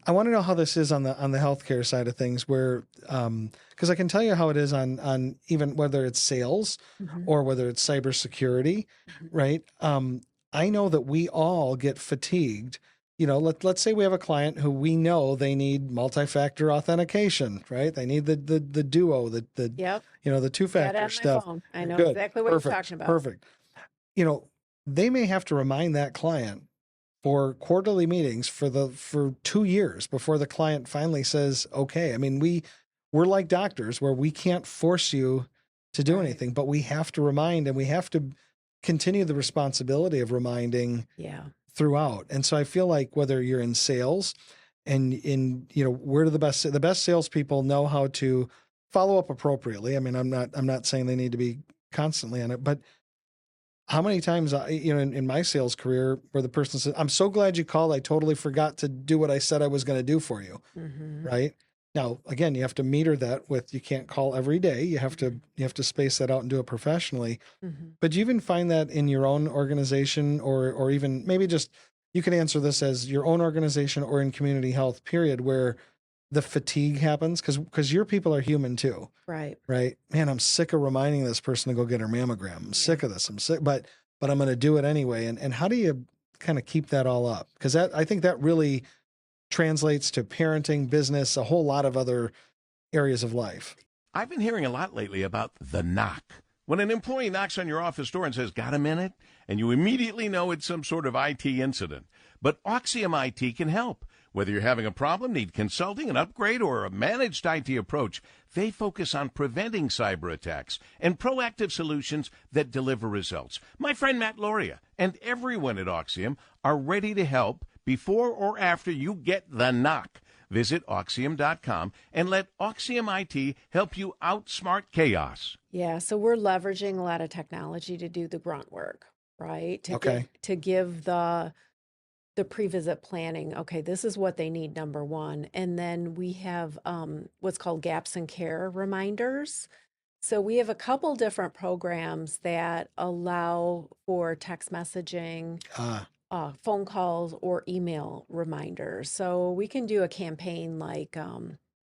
I want to know how this is on the healthcare side of things, where because I can tell you how it is on even whether it's sales Mhm. or whether it's cybersecurity, Mhm. right? I know that we all get fatigued. Let's say we have a client who we know they need multi-factor authentication, right? They need the duo, the Yep. the Got it two-factor on my stuff. phone. I know Good. exactly what Perfect. you're talking about. Perfect. They may have to remind that client for quarterly meetings for 2 years before the client finally says, okay. I mean, we're like doctors where we can't force you to do Right. anything, but we have to remind, and we have to continue the responsibility of reminding Yeah. throughout. And so I feel like whether you're in sales and where do the best salespeople know how to follow up appropriately. I mean, I'm not saying they need to be constantly on it, but how many times, in my sales career where the person says, I'm so glad you called. I totally forgot to do what I said I was going to do for you. Mm-hmm. Right. Now, again, you have to meter that with, you can't call every day. You have to space that out and do it professionally. Mm-hmm. But do you even find that in your own organization, or even maybe just, you can answer this as your own organization or in community health period, where the fatigue happens? Because your people are human too. Right. Right. Man, I'm sick of reminding this person to go get her mammogram. I'm sick of this. I'm sick, but I'm going to do it anyway. And how do you kind of keep that all up? Because I think that really translates to parenting, business, a whole lot of other areas of life. I've been hearing a lot lately about the knock. When an employee knocks on your office door and says, "Got a minute?" and you immediately know it's some sort of IT incident. But Auxiom IT can help. Whether you're having a problem, need consulting, an upgrade, or a managed IT approach, they focus on preventing cyber attacks and proactive solutions that deliver results. My friend Matt Loria and everyone at Auxiom are ready to help before or after you get the knock. Visit Auxiom.com and let Auxiom IT help you outsmart chaos. Yeah, so we're leveraging a lot of technology to do the grunt work, right? To give the pre-visit planning. Okay, this is what they need, number one. And then we have what's called gaps in care reminders. So we have a couple different programs that allow for text messaging, phone calls, or email reminders. So we can do a campaign like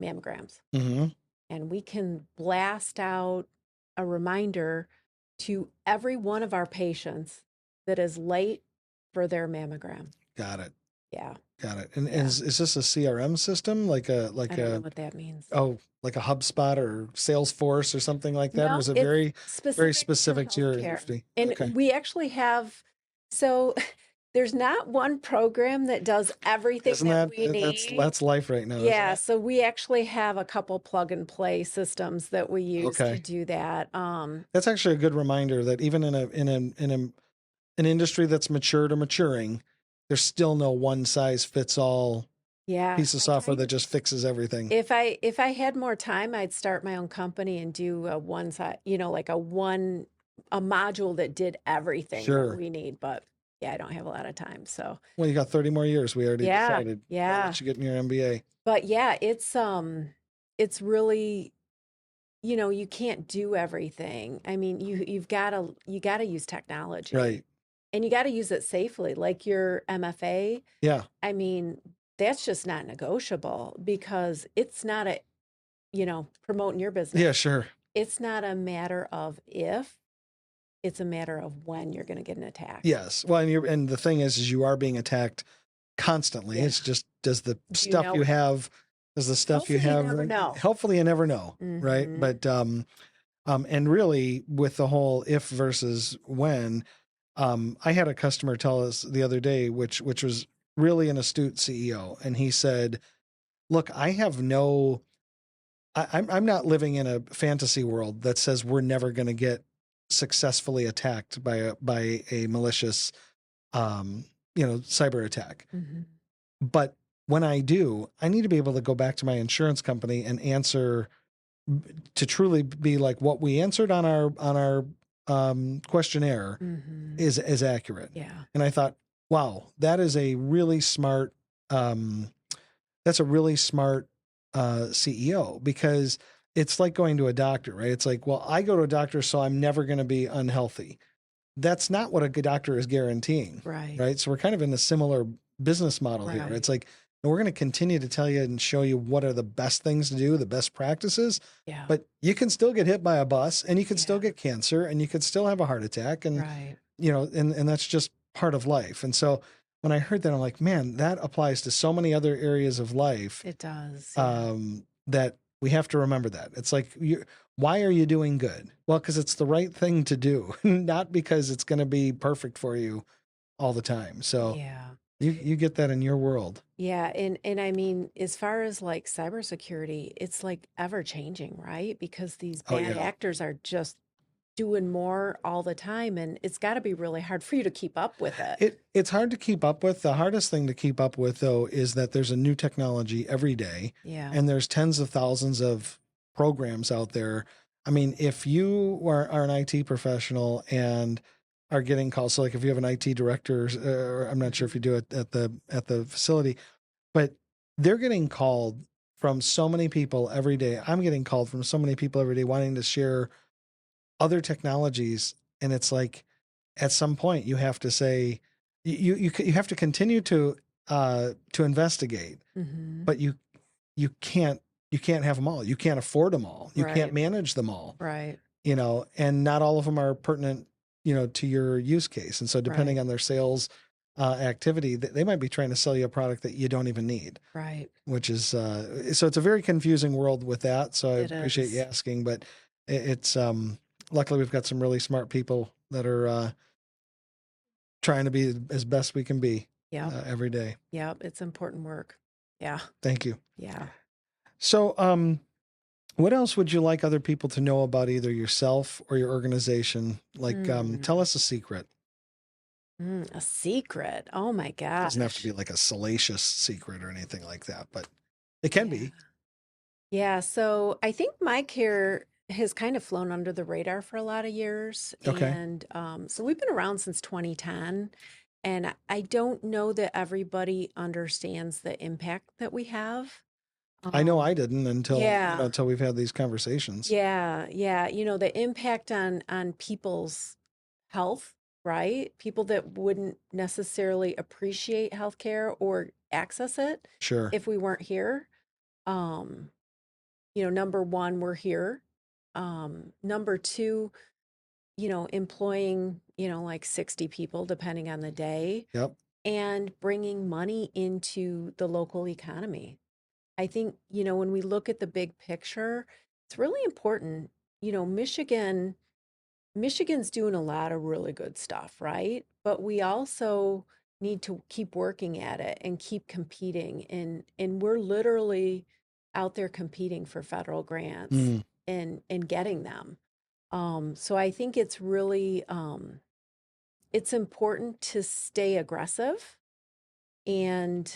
mammograms, and we can blast out a reminder to every one of our patients that is late for their mammogram. Got it. Yeah. Got it. And is this a CRM system? I don't know what that means. Oh, like a HubSpot or Salesforce or something like that? No, or is it it's very specific to your healthcare. industry? And we actually have, so there's not one program that does everything we need. That's life right now. Yeah. So we actually have a couple plug and play systems that we use to do that. That's actually a good reminder that even in an industry that's matured or maturing, there's still no one size fits all piece of software that just fixes everything. If I had more time, I'd start my own company and do a one side, like a module that did everything that we need. But I don't have a lot of time. So you got 30 more years. We already decided. Yeah. I'll let you get in your MBA. But it's really, you can't do everything. I mean, you gotta use technology. Right. And you got to use it safely, like your MFA. Yeah. I mean, that's just not negotiable because it's not promoting your business. Yeah, sure. It's not a matter of if, it's a matter of when you're going to get an attack. Yes. Well, and the thing is you are being attacked constantly. Yeah. It's just, does the stuff you have, hopefully you never know. Hopefully you never know. Mm-hmm. Right. But, and really with the whole if versus when, I had a customer tell us the other day, which was really an astute CEO. And he said, look, I'm not living in a fantasy world that says we're never going to get successfully attacked by a malicious, cyber attack. Mm-hmm. But when I do, I need to be able to go back to my insurance company and answer to truly be like what we answered on our questionnaire is accurate. Yeah. And I thought, wow, that is a really smart, CEO, because it's like going to a doctor, right? It's like, well, I go to a doctor, so I'm never going to be unhealthy. That's not what a good doctor is guaranteeing. Right. Right. So we're kind of in a similar business model here. It's like, we're going to continue to tell you and show you what are the best things to do, the best practices. Yeah. But you can still get hit by a bus, and you can still get cancer, and you could still have a heart attack. And, and that's just part of life. And so when I heard that, I'm like, man, that applies to so many other areas of life. It does. That we have to remember that. It's like, why are you doing good? Well, because it's the right thing to do, not because it's going to be perfect for you all the time. So you get that in your world. Yeah. And I mean, as far as like cybersecurity, it's like ever changing, right? Because these bad actors are just doing more all the time, and it's got to be really hard for you to keep up with it. It's hard to keep up with. The hardest thing to keep up with, though, is that there's a new technology every day. Yeah. And there's tens of thousands of programs out there. I mean, if you are an IT professional and are getting calls. So like if you have an IT director, or I'm not sure if you do it at the facility, but they're getting called from so many people every day. I'm getting called from so many people every day wanting to share other technologies. And it's like, at some point you have to say, you have to continue to investigate, but you can't have them all. You can't afford them all. You can't manage them all. Right. And not all of them are pertinent, to your use case. And so depending on their sales activity, they might be trying to sell you a product that you don't even need. Right. Which is, so it's a very confusing world with that. So I appreciate you asking, but it's, luckily we've got some really smart people that are trying to be as best we can be every day. Yeah. It's important work. Yeah. Thank you. Yeah. So, what else would you like other people to know about either yourself or your organization? Like, tell us a secret. A secret. Oh my gosh. It doesn't have to be like a salacious secret or anything like that, but it can be. Yeah. So I think MyCare has kind of flown under the radar for a lot of years. Okay. And so we've been around since 2010. And I don't know that everybody understands the impact that we have. I know I didn't until we've had these conversations. Yeah. Yeah. The impact on people's health, right? People that wouldn't necessarily appreciate healthcare or access it Sure. if we weren't here. Number one, we're here. Number two, employing, like 60 people, depending on the day. Yep. And bringing money into the local economy. I think, when we look at the big picture, it's really important. Michigan's doing a lot of really good stuff, right? But we also need to keep working at it and keep competing. And we're literally out there competing for federal grants and getting them. So I think it's really, it's important to stay aggressive. And,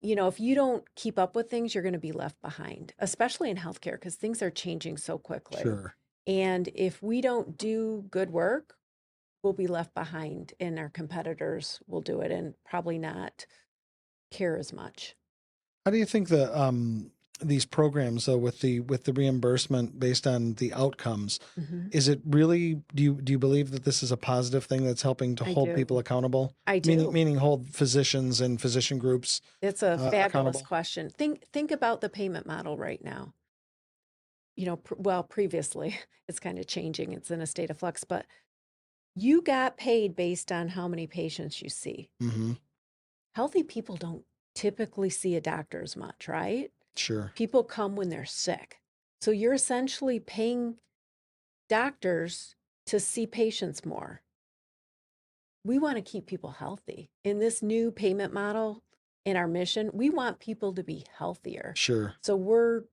if you don't keep up with things, you're going to be left behind, especially in healthcare, because things are changing so quickly. Sure. And if we don't do good work, we'll be left behind, and our competitors will do it and probably not care as much. How do you think these programs, though, with the reimbursement based on the outcomes, is it really? Do you believe that this is a positive thing that's helping to hold people accountable? I do. Meaning hold physicians and physician groups. It's a fabulous question. Think about the payment model right now. Previously it's kind of changing. It's in a state of flux, but you got paid based on how many patients you see. Healthy people don't typically see a doctor as much, right? Sure. People come when they're sick. So you're essentially paying doctors to see patients more. We want to keep people healthy. In this new payment model, in our mission, we want people to be healthier. Sure. So we're,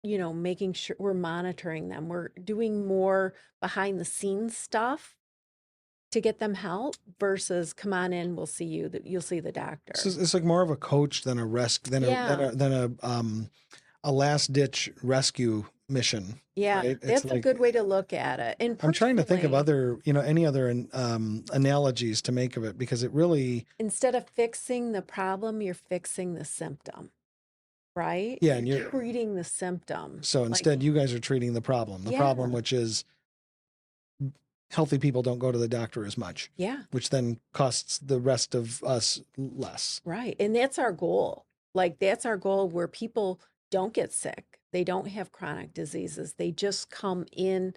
making sure we're monitoring them. We're doing more behind the scenes stuff to get them help versus come on in, we'll see you, you'll see the doctor. So it's like more of a coach than a a last ditch rescue mission. Yeah, right? That's a good way to look at it. And I'm trying to think of any other analogies to make of it, because it really, instead of fixing the problem, you're fixing the symptom, right? Yeah, and you're treating the symptom. So instead, you guys are treating the problem. The problem, which is healthy people don't go to the doctor as much. Yeah. Which then costs the rest of us less. Right. And that's our goal. That's our goal, where people don't get sick. They don't have chronic diseases. They just come in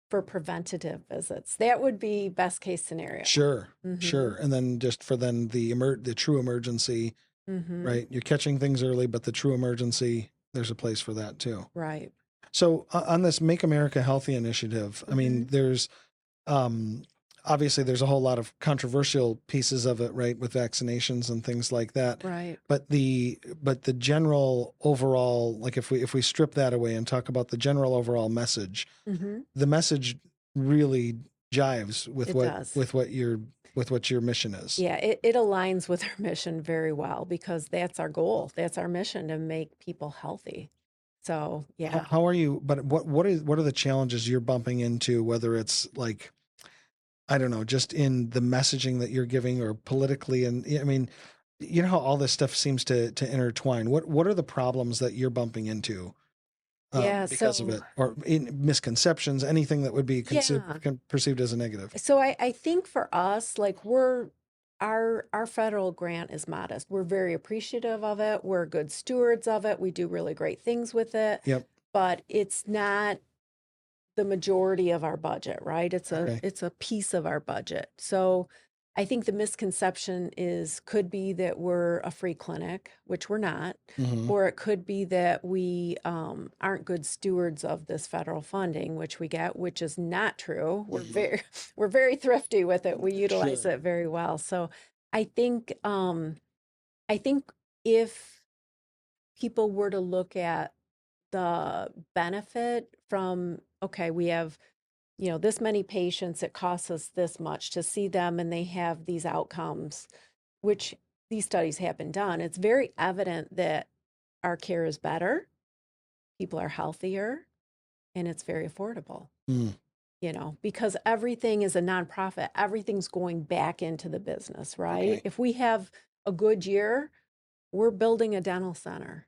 for preventative visits. That would be best case scenario. Sure. Sure. And then just for the true emergency, right? You're catching things early, but the true emergency, there's a place for that too. Right. So on this Make America Healthy initiative, I mean, there's, obviously there's a whole lot of controversial pieces of it, right? With vaccinations and things like that. Right. But the general overall, like if we strip that away and talk about the general overall message, the message really jives with what your mission is. Yeah, it aligns with our mission very well, because that's our goal. That's our mission, to make people healthy. So, yeah. How are you, but what are the challenges you're bumping into, whether it's like I don't know, just in the messaging that you're giving or politically. And I mean, you know how all this stuff seems to intertwine. What are the problems that you're bumping into Yeah. because of So, it, or in misconceptions, anything that would be yeah. perceived as a negative? So I think for us, like our federal grant is modest. We're very appreciative of it. We're good stewards of it. We do really great things with it, Yep. but it's not the majority of our budget, right? Okay. It's a piece of our budget. So I think the misconception could be that we're a free clinic, which we're not, Mm-hmm. or it could be that we aren't good stewards of this federal funding, which we get, which is not true. We're very thrifty with it. We utilize Sure. it very well. So I think I think if people were to look at the benefit from, okay, we have, this many patients, it costs us this much to see them and they have these outcomes, which these studies have been done. It's very evident that our care is better, people are healthier, and it's very affordable, Mm. because everything is a nonprofit. Everything's going back into the business, right? Okay. If we have a good year, we're building a dental center,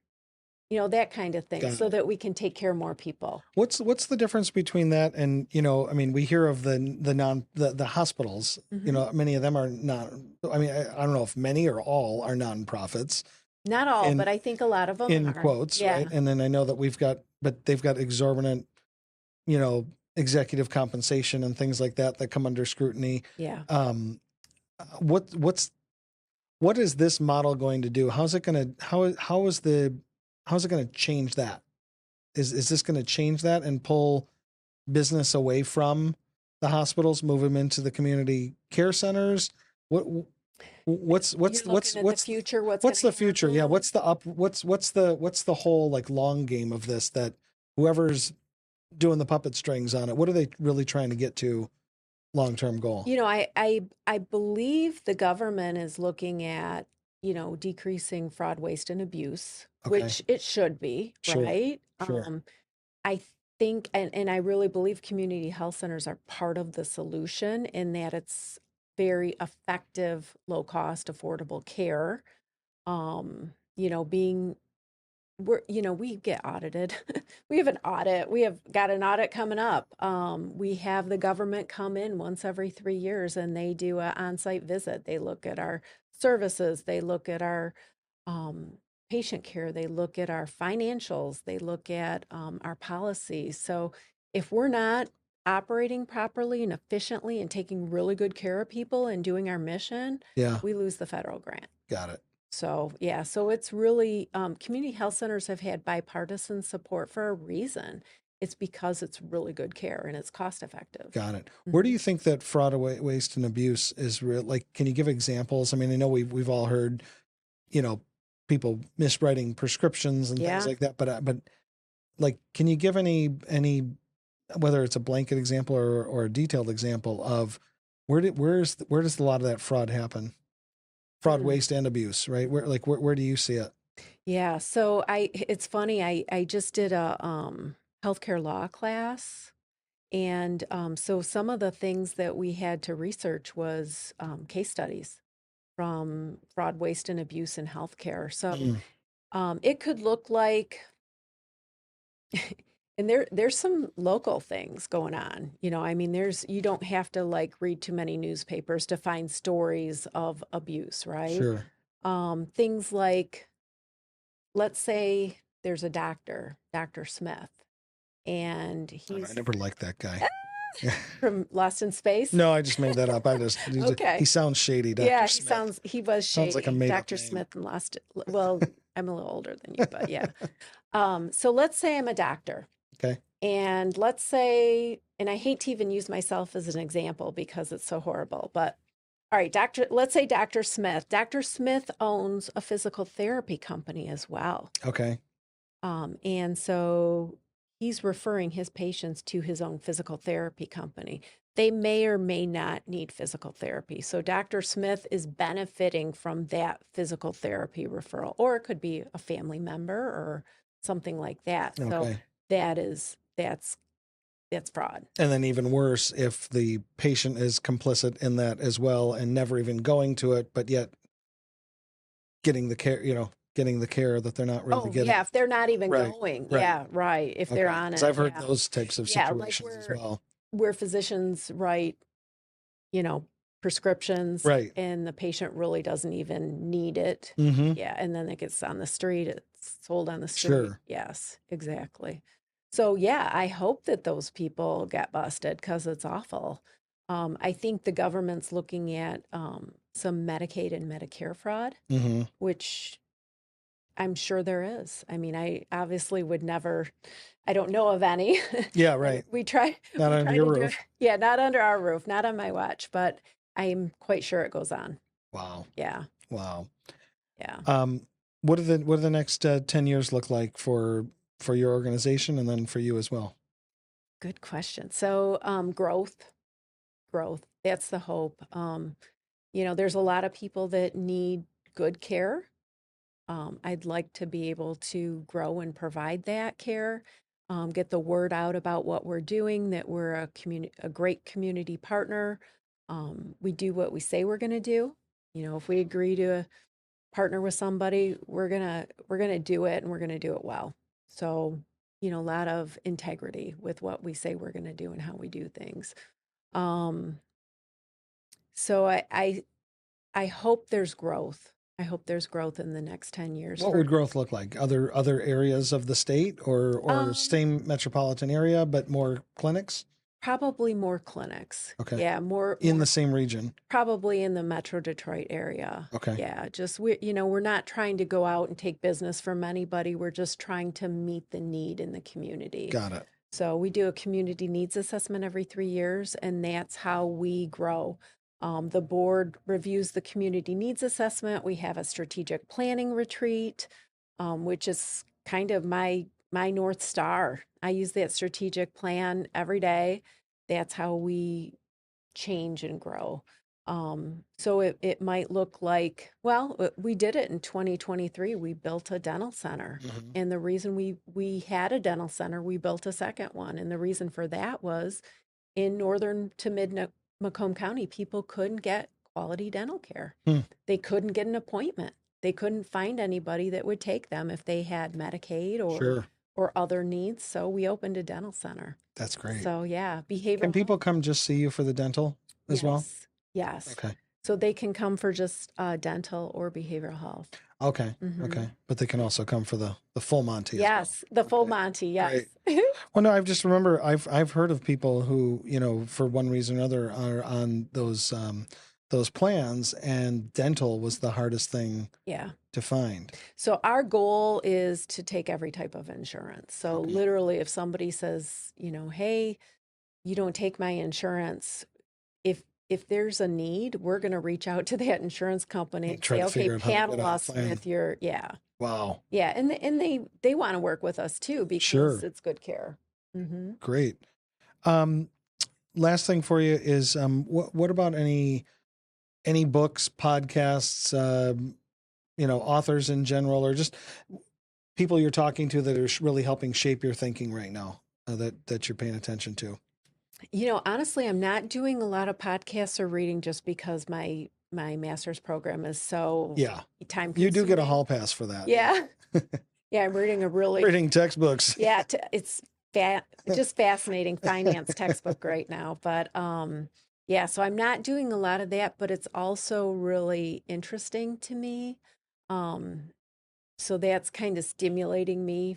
that kind of thing, Got so it. that we can take care of more people. What's the difference between that and, I mean, we hear of the hospitals, Mhm. many of them are not, I mean, I don't know if many or all are nonprofits Not all, in but I think a lot of them in are. quotes, Yeah. right? And then I know that but they've got exorbitant, executive compensation and things like that come under scrutiny. Yeah. What is this model going to do? How's it going to how's it going to change that? Is this going to change that and pull business away from the hospitals, move them into the community care centers? What what's You're looking at the future, what's gonna the future? Yeah, happen? what's the whole like long game of this, that whoever's doing the puppet strings on it, what are they really trying to get to long-term goal? I believe the government is looking at, decreasing fraud, waste, and abuse, Okay. which it should be, Sure. right? Sure. I think, and I really believe community health centers are part of the solution in that it's very effective, low cost, affordable care. Being we get audited. We have an audit. We have got an audit coming up. We have the government come in once every 3 years and they do an on-site visit. They look at our services. They look at our patient care. They look at our financials. They look at our policies. So if we're not operating properly and efficiently and taking really good care of people and doing our mission, Yeah. we lose the federal grant. Got it. So, yeah, so it's really, community health centers have had bipartisan support for a reason. It's because it's really good care and it's cost effective. Got it. Where do Mhm. you think that fraud, waste, and abuse is real? Like, can you give examples? I mean, I know we've all heard, people miswriting prescriptions and things Yeah. like that, but like, can you give any whether it's a blanket example or a detailed example of where does a lot of that fraud happen? Fraud, Mm. waste, and abuse, right? Where do you see it? Yeah. So it's funny. I just did a healthcare law class. And so some of the things that we had to research was case studies from fraud, waste, and abuse in healthcare. So it could look like, and there's some local things going on. I mean, you don't have to like read too many newspapers to find stories of abuse, right? Sure. Things like, let's say there's a doctor, Dr. Smith, and I never liked that guy. from Lost in Space. No, I just made that up. Okay. He sounds shady, Dr. Yeah, Smith. he was shady. Sounds like a made-up Dr. name. Smith and Lost. Well, I'm a little older than you, but yeah. So let's say I'm a doctor. Okay. And let's say, and I hate to even use myself as an example because it's so horrible, but all right, let's say Dr. Smith. Dr. Smith owns a physical therapy company as well. Okay. And so he's referring his patients to his own physical therapy company. They may or may not need physical therapy. So Dr. Smith is benefiting from that physical therapy referral, or it could be a family member or something like that. So Okay. that's That's fraud. And then even worse, if the patient is complicit in that as well and never even going to it, but yet getting the care, getting the care that they're not really getting. Yeah, if they're not even Right, going. right. Yeah, right. If they're on it. 'Cause I've heard yeah. those types of Yeah, like situations as well. where physicians write, prescriptions, Right. and the patient really doesn't even need it. Mm-hmm. Yeah, and then it gets on the street. It's sold on the street. Sure. Yes, exactly. So yeah, I hope that those people get busted because it's awful. I think the government's looking at some Medicaid and Medicare fraud, Mm-hmm. which I'm sure there is. I mean, I obviously would never, I don't know of any. Yeah, right. We try. Not we under try your to do roof. it. Yeah, not under our roof, not on my watch, but I'm quite sure it goes on. Wow. Yeah. Wow. Yeah. What do the next 10 years look like for your organization and then for you as well? Good question. So, growth. That's the hope. There's a lot of people that need good care. I'd like to be able to grow and provide that care, get the word out about what we're doing, that we're a great community partner. We do what we say we're going to do. If we agree to partner with somebody, we're gonna do it, and we're gonna do it well. So, a lot of integrity with what we say we're gonna do and how we do things. So I hope there's growth. I hope there's growth in the next 10 years. What would growth look like? Other areas of the state or same metropolitan area, but more clinics? Probably more clinics. Okay. Yeah, more In the same region. probably in the Metro Detroit area. Okay. Yeah, just we're not trying to go out and take business from anybody. We're just trying to meet the need in the community. Got it. So we do a community needs assessment every 3 years, and that's how we grow. The board reviews the community needs assessment. We have a strategic planning retreat, which is kind of my North Star. I use that strategic plan every day. That's how we change and grow. So it might look like, we did it in 2023. We built a dental center. Mm-hmm. And the reason we had a dental center, we built a second one. And the reason for that was in northern to mid Macomb County, people couldn't get quality dental care. They couldn't get an appointment. They couldn't find anybody that would take them if they had Medicaid or other needs. So we opened a dental center. That's great. So yeah, behavioral. Can people come just see you for the dental as well? Yes. Okay. So they can come for just dental or behavioral health. Okay. Mhm. Okay. But they can also come for the full Monty. Yes, the full Monty. Yes. Well, no, I just remember I've heard of people who, for one reason or another are on those plans, and dental was the hardest thing Yeah. to find. So our goal is to take every type of insurance. So Okay. literally if somebody says, hey, you don't take my insurance, if there's a need, we're going to reach out to that insurance company and Try say, to okay, figure out how to get panel on a us plan. with your, yeah. Wow. Yeah. And they want to work with us too, because Sure. it's good care. Mm-hmm. Great. Last thing for you is, what about any books, podcasts, authors in general, or just people you're talking to that are really helping shape your thinking right now, that you're paying attention to? Honestly, I'm not doing a lot of podcasts or reading just because my master's program is so time consuming. You do get a hall pass for that. Yeah. Yeah, I'm reading reading textbooks. Yeah, it's just fascinating finance textbook right now. But yeah, so I'm not doing a lot of that, but it's also really interesting to me. So that's kind of stimulating me.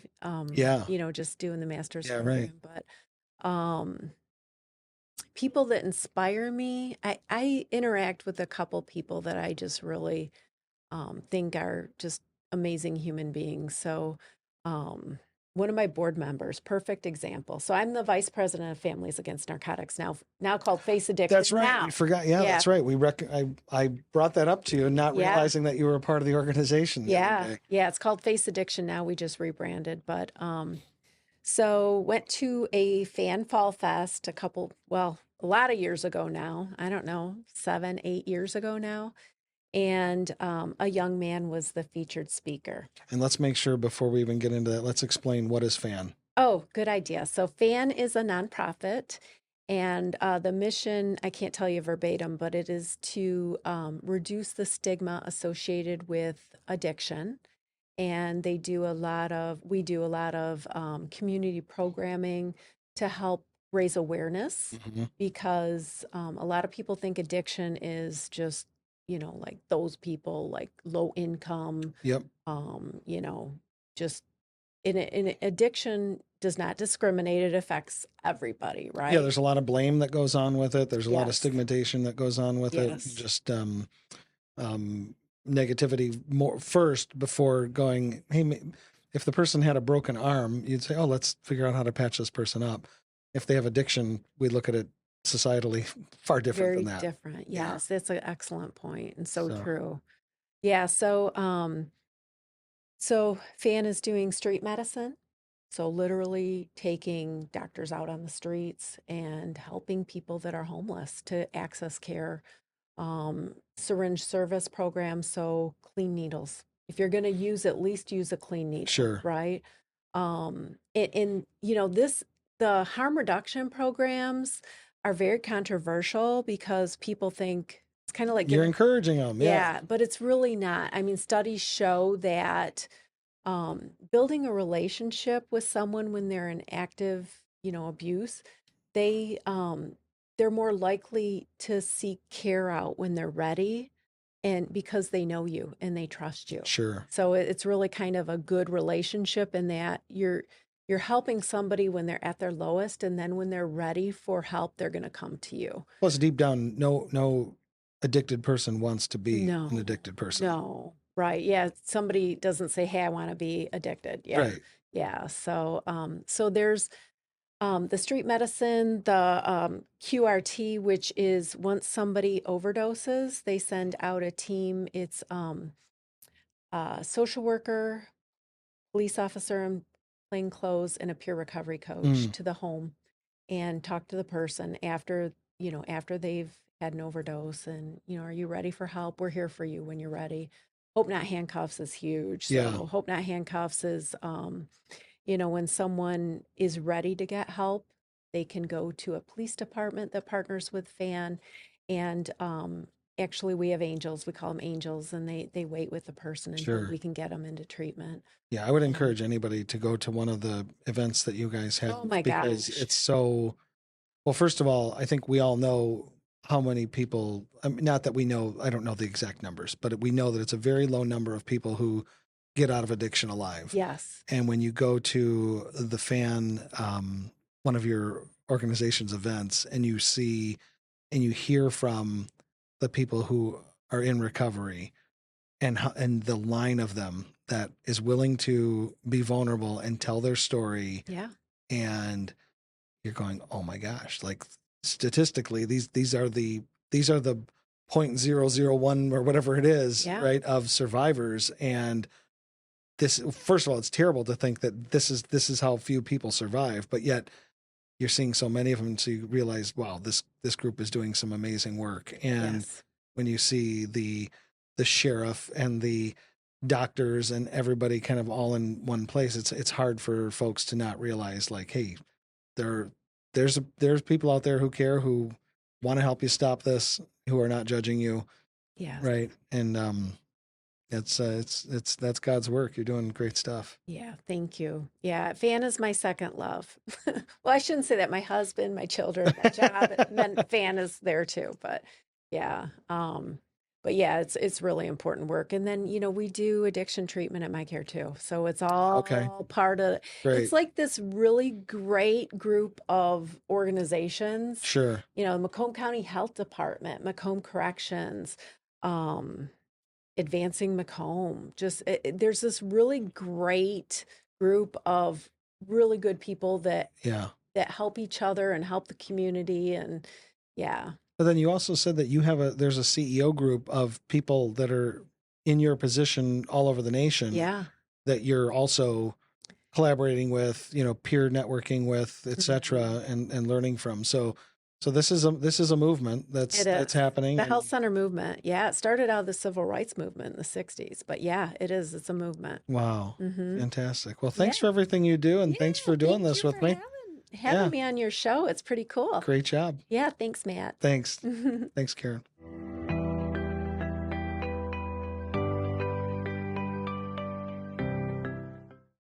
Just doing the master's program. Right. But people that inspire me, I interact with a couple people that I just really think are just amazing human beings. So one of my board members, perfect example. So I'm the vice president of Families Against Narcotics, now called Face Addiction. That's right. Now. We forgot. Yeah, that's right. I brought that up to you, not realizing that you were a part of the organization. Yeah, it's called Face Addiction now. We just rebranded, but so went to a fan fall fest a lot of years ago now. I don't know, 7, 8 years ago now. And a young man was the featured speaker. And let's make sure before we even get into that, let's explain what is FAN. Oh, good idea. So FAN is a nonprofit, and the mission, I can't tell you verbatim, but it is to reduce the stigma associated with addiction. And we do a lot of community programming to help raise awareness Mhm. because a lot of people think addiction is just, like those people, like low income, Yep. you know, just in addiction does not discriminate. It affects everybody, Yeah, right? there's a lot of blame that goes on with it. There's a lot of Yes. stigmatization that goes on with it. Yes. Just um, negativity more first before going, hey, if the person had a broken arm, you'd say, oh, let's figure out how to patch this person up. If they have addiction, we look at it societally far different than Very that. different. Yeah. Yes, that's an excellent point and so So, true. Yeah, so FAN is doing street medicine. So literally taking doctors out on the streets and helping people that are homeless to access care. Syringe service program, so clean needles. If you're going to use, at least use a clean needle, sure. right? This the harm reduction programs are very controversial because people think it's kind of like You're giving, encouraging them. Yeah. yeah, but it's really not. I mean, studies show that building a relationship with someone when they're in active, abuse, they they're more likely to seek care out when they're ready and because they know you and they trust you. Sure. So it's really kind of a good relationship in that you're helping somebody when they're at their lowest, and then when they're ready for help, they're going to come to you. Plus, deep down, no addicted person wants to be an No, addicted person. no, right. Yeah. Somebody doesn't say, hey, I want to be addicted. Yeah. Right. Yeah. So there's the street medicine, the QRT, which is once somebody overdoses, they send out a team. It's social worker, police officer in plain clothes, and a peer recovery coach Mm. to the home and talk to the person after they've had an overdose and, are you ready for help? We're here for you when you're ready. Hope Not Handcuffs is huge. Yeah. So Hope Not Handcuffs is, when someone is ready to get help, they can go to a police department that partners with FAN. And actually, we have angels. We call them angels, and they wait with the person until Sure. we can get them into treatment. Yeah, I would encourage anybody to go to one of the events that you guys have Oh my because gosh. it's so well. First of all, I think we all know how many people. I mean, not that we know. I don't know the exact numbers, but we know that it's a very low number of people who get out of addiction alive. Yes. And when you go to the FAN, one of your organization's events, and you see and you hear from the people who are in recovery and the line of them that is willing to be vulnerable and tell their story, Yeah. and you're going, oh my gosh, like statistically these are the 0.001 or whatever it is, Yeah. right, of survivors. And this, first of all, it's terrible to think that this is how few people survive, but yet you're seeing so many of them, so you realize, wow, this group is doing some amazing work. And Yes. when you see the sheriff and the doctors and everybody kind of all in one place, it's hard for folks to not realize, like, hey, there's people out there who care, who want to help you stop this, who are not judging you, Yes. right? And it's that's God's work. You're doing great stuff. Yeah, thank you. Yeah, FAN is my second love. Well, I shouldn't say that. My husband, my children, my job, and then FAN is there too. But yeah, it's really important work. And then we do addiction treatment at MyCare too. So it's all Okay. part of. Great. It's like this really great group of organizations. Sure. Macomb County Health Department, Macomb Corrections. Advancing Macomb. There's this really great group of really good people that Yeah. help each other and help the community, and yeah. But then you also said that there's a CEO group of people that are in your position all over the nation. Yeah. That you're also collaborating with, peer networking with, et cetera, and learning from. So So this is a movement that's happening. The health center movement. Yeah, it started out of the civil rights movement in the 60s. But yeah, it is. It's a movement. Wow. Fantastic. Well, thanks for everything you do, and thanks for doing this with me. Having me on your show. It's pretty cool. Great job. Yeah, thanks, Matt. Thanks. Thanks, Karen.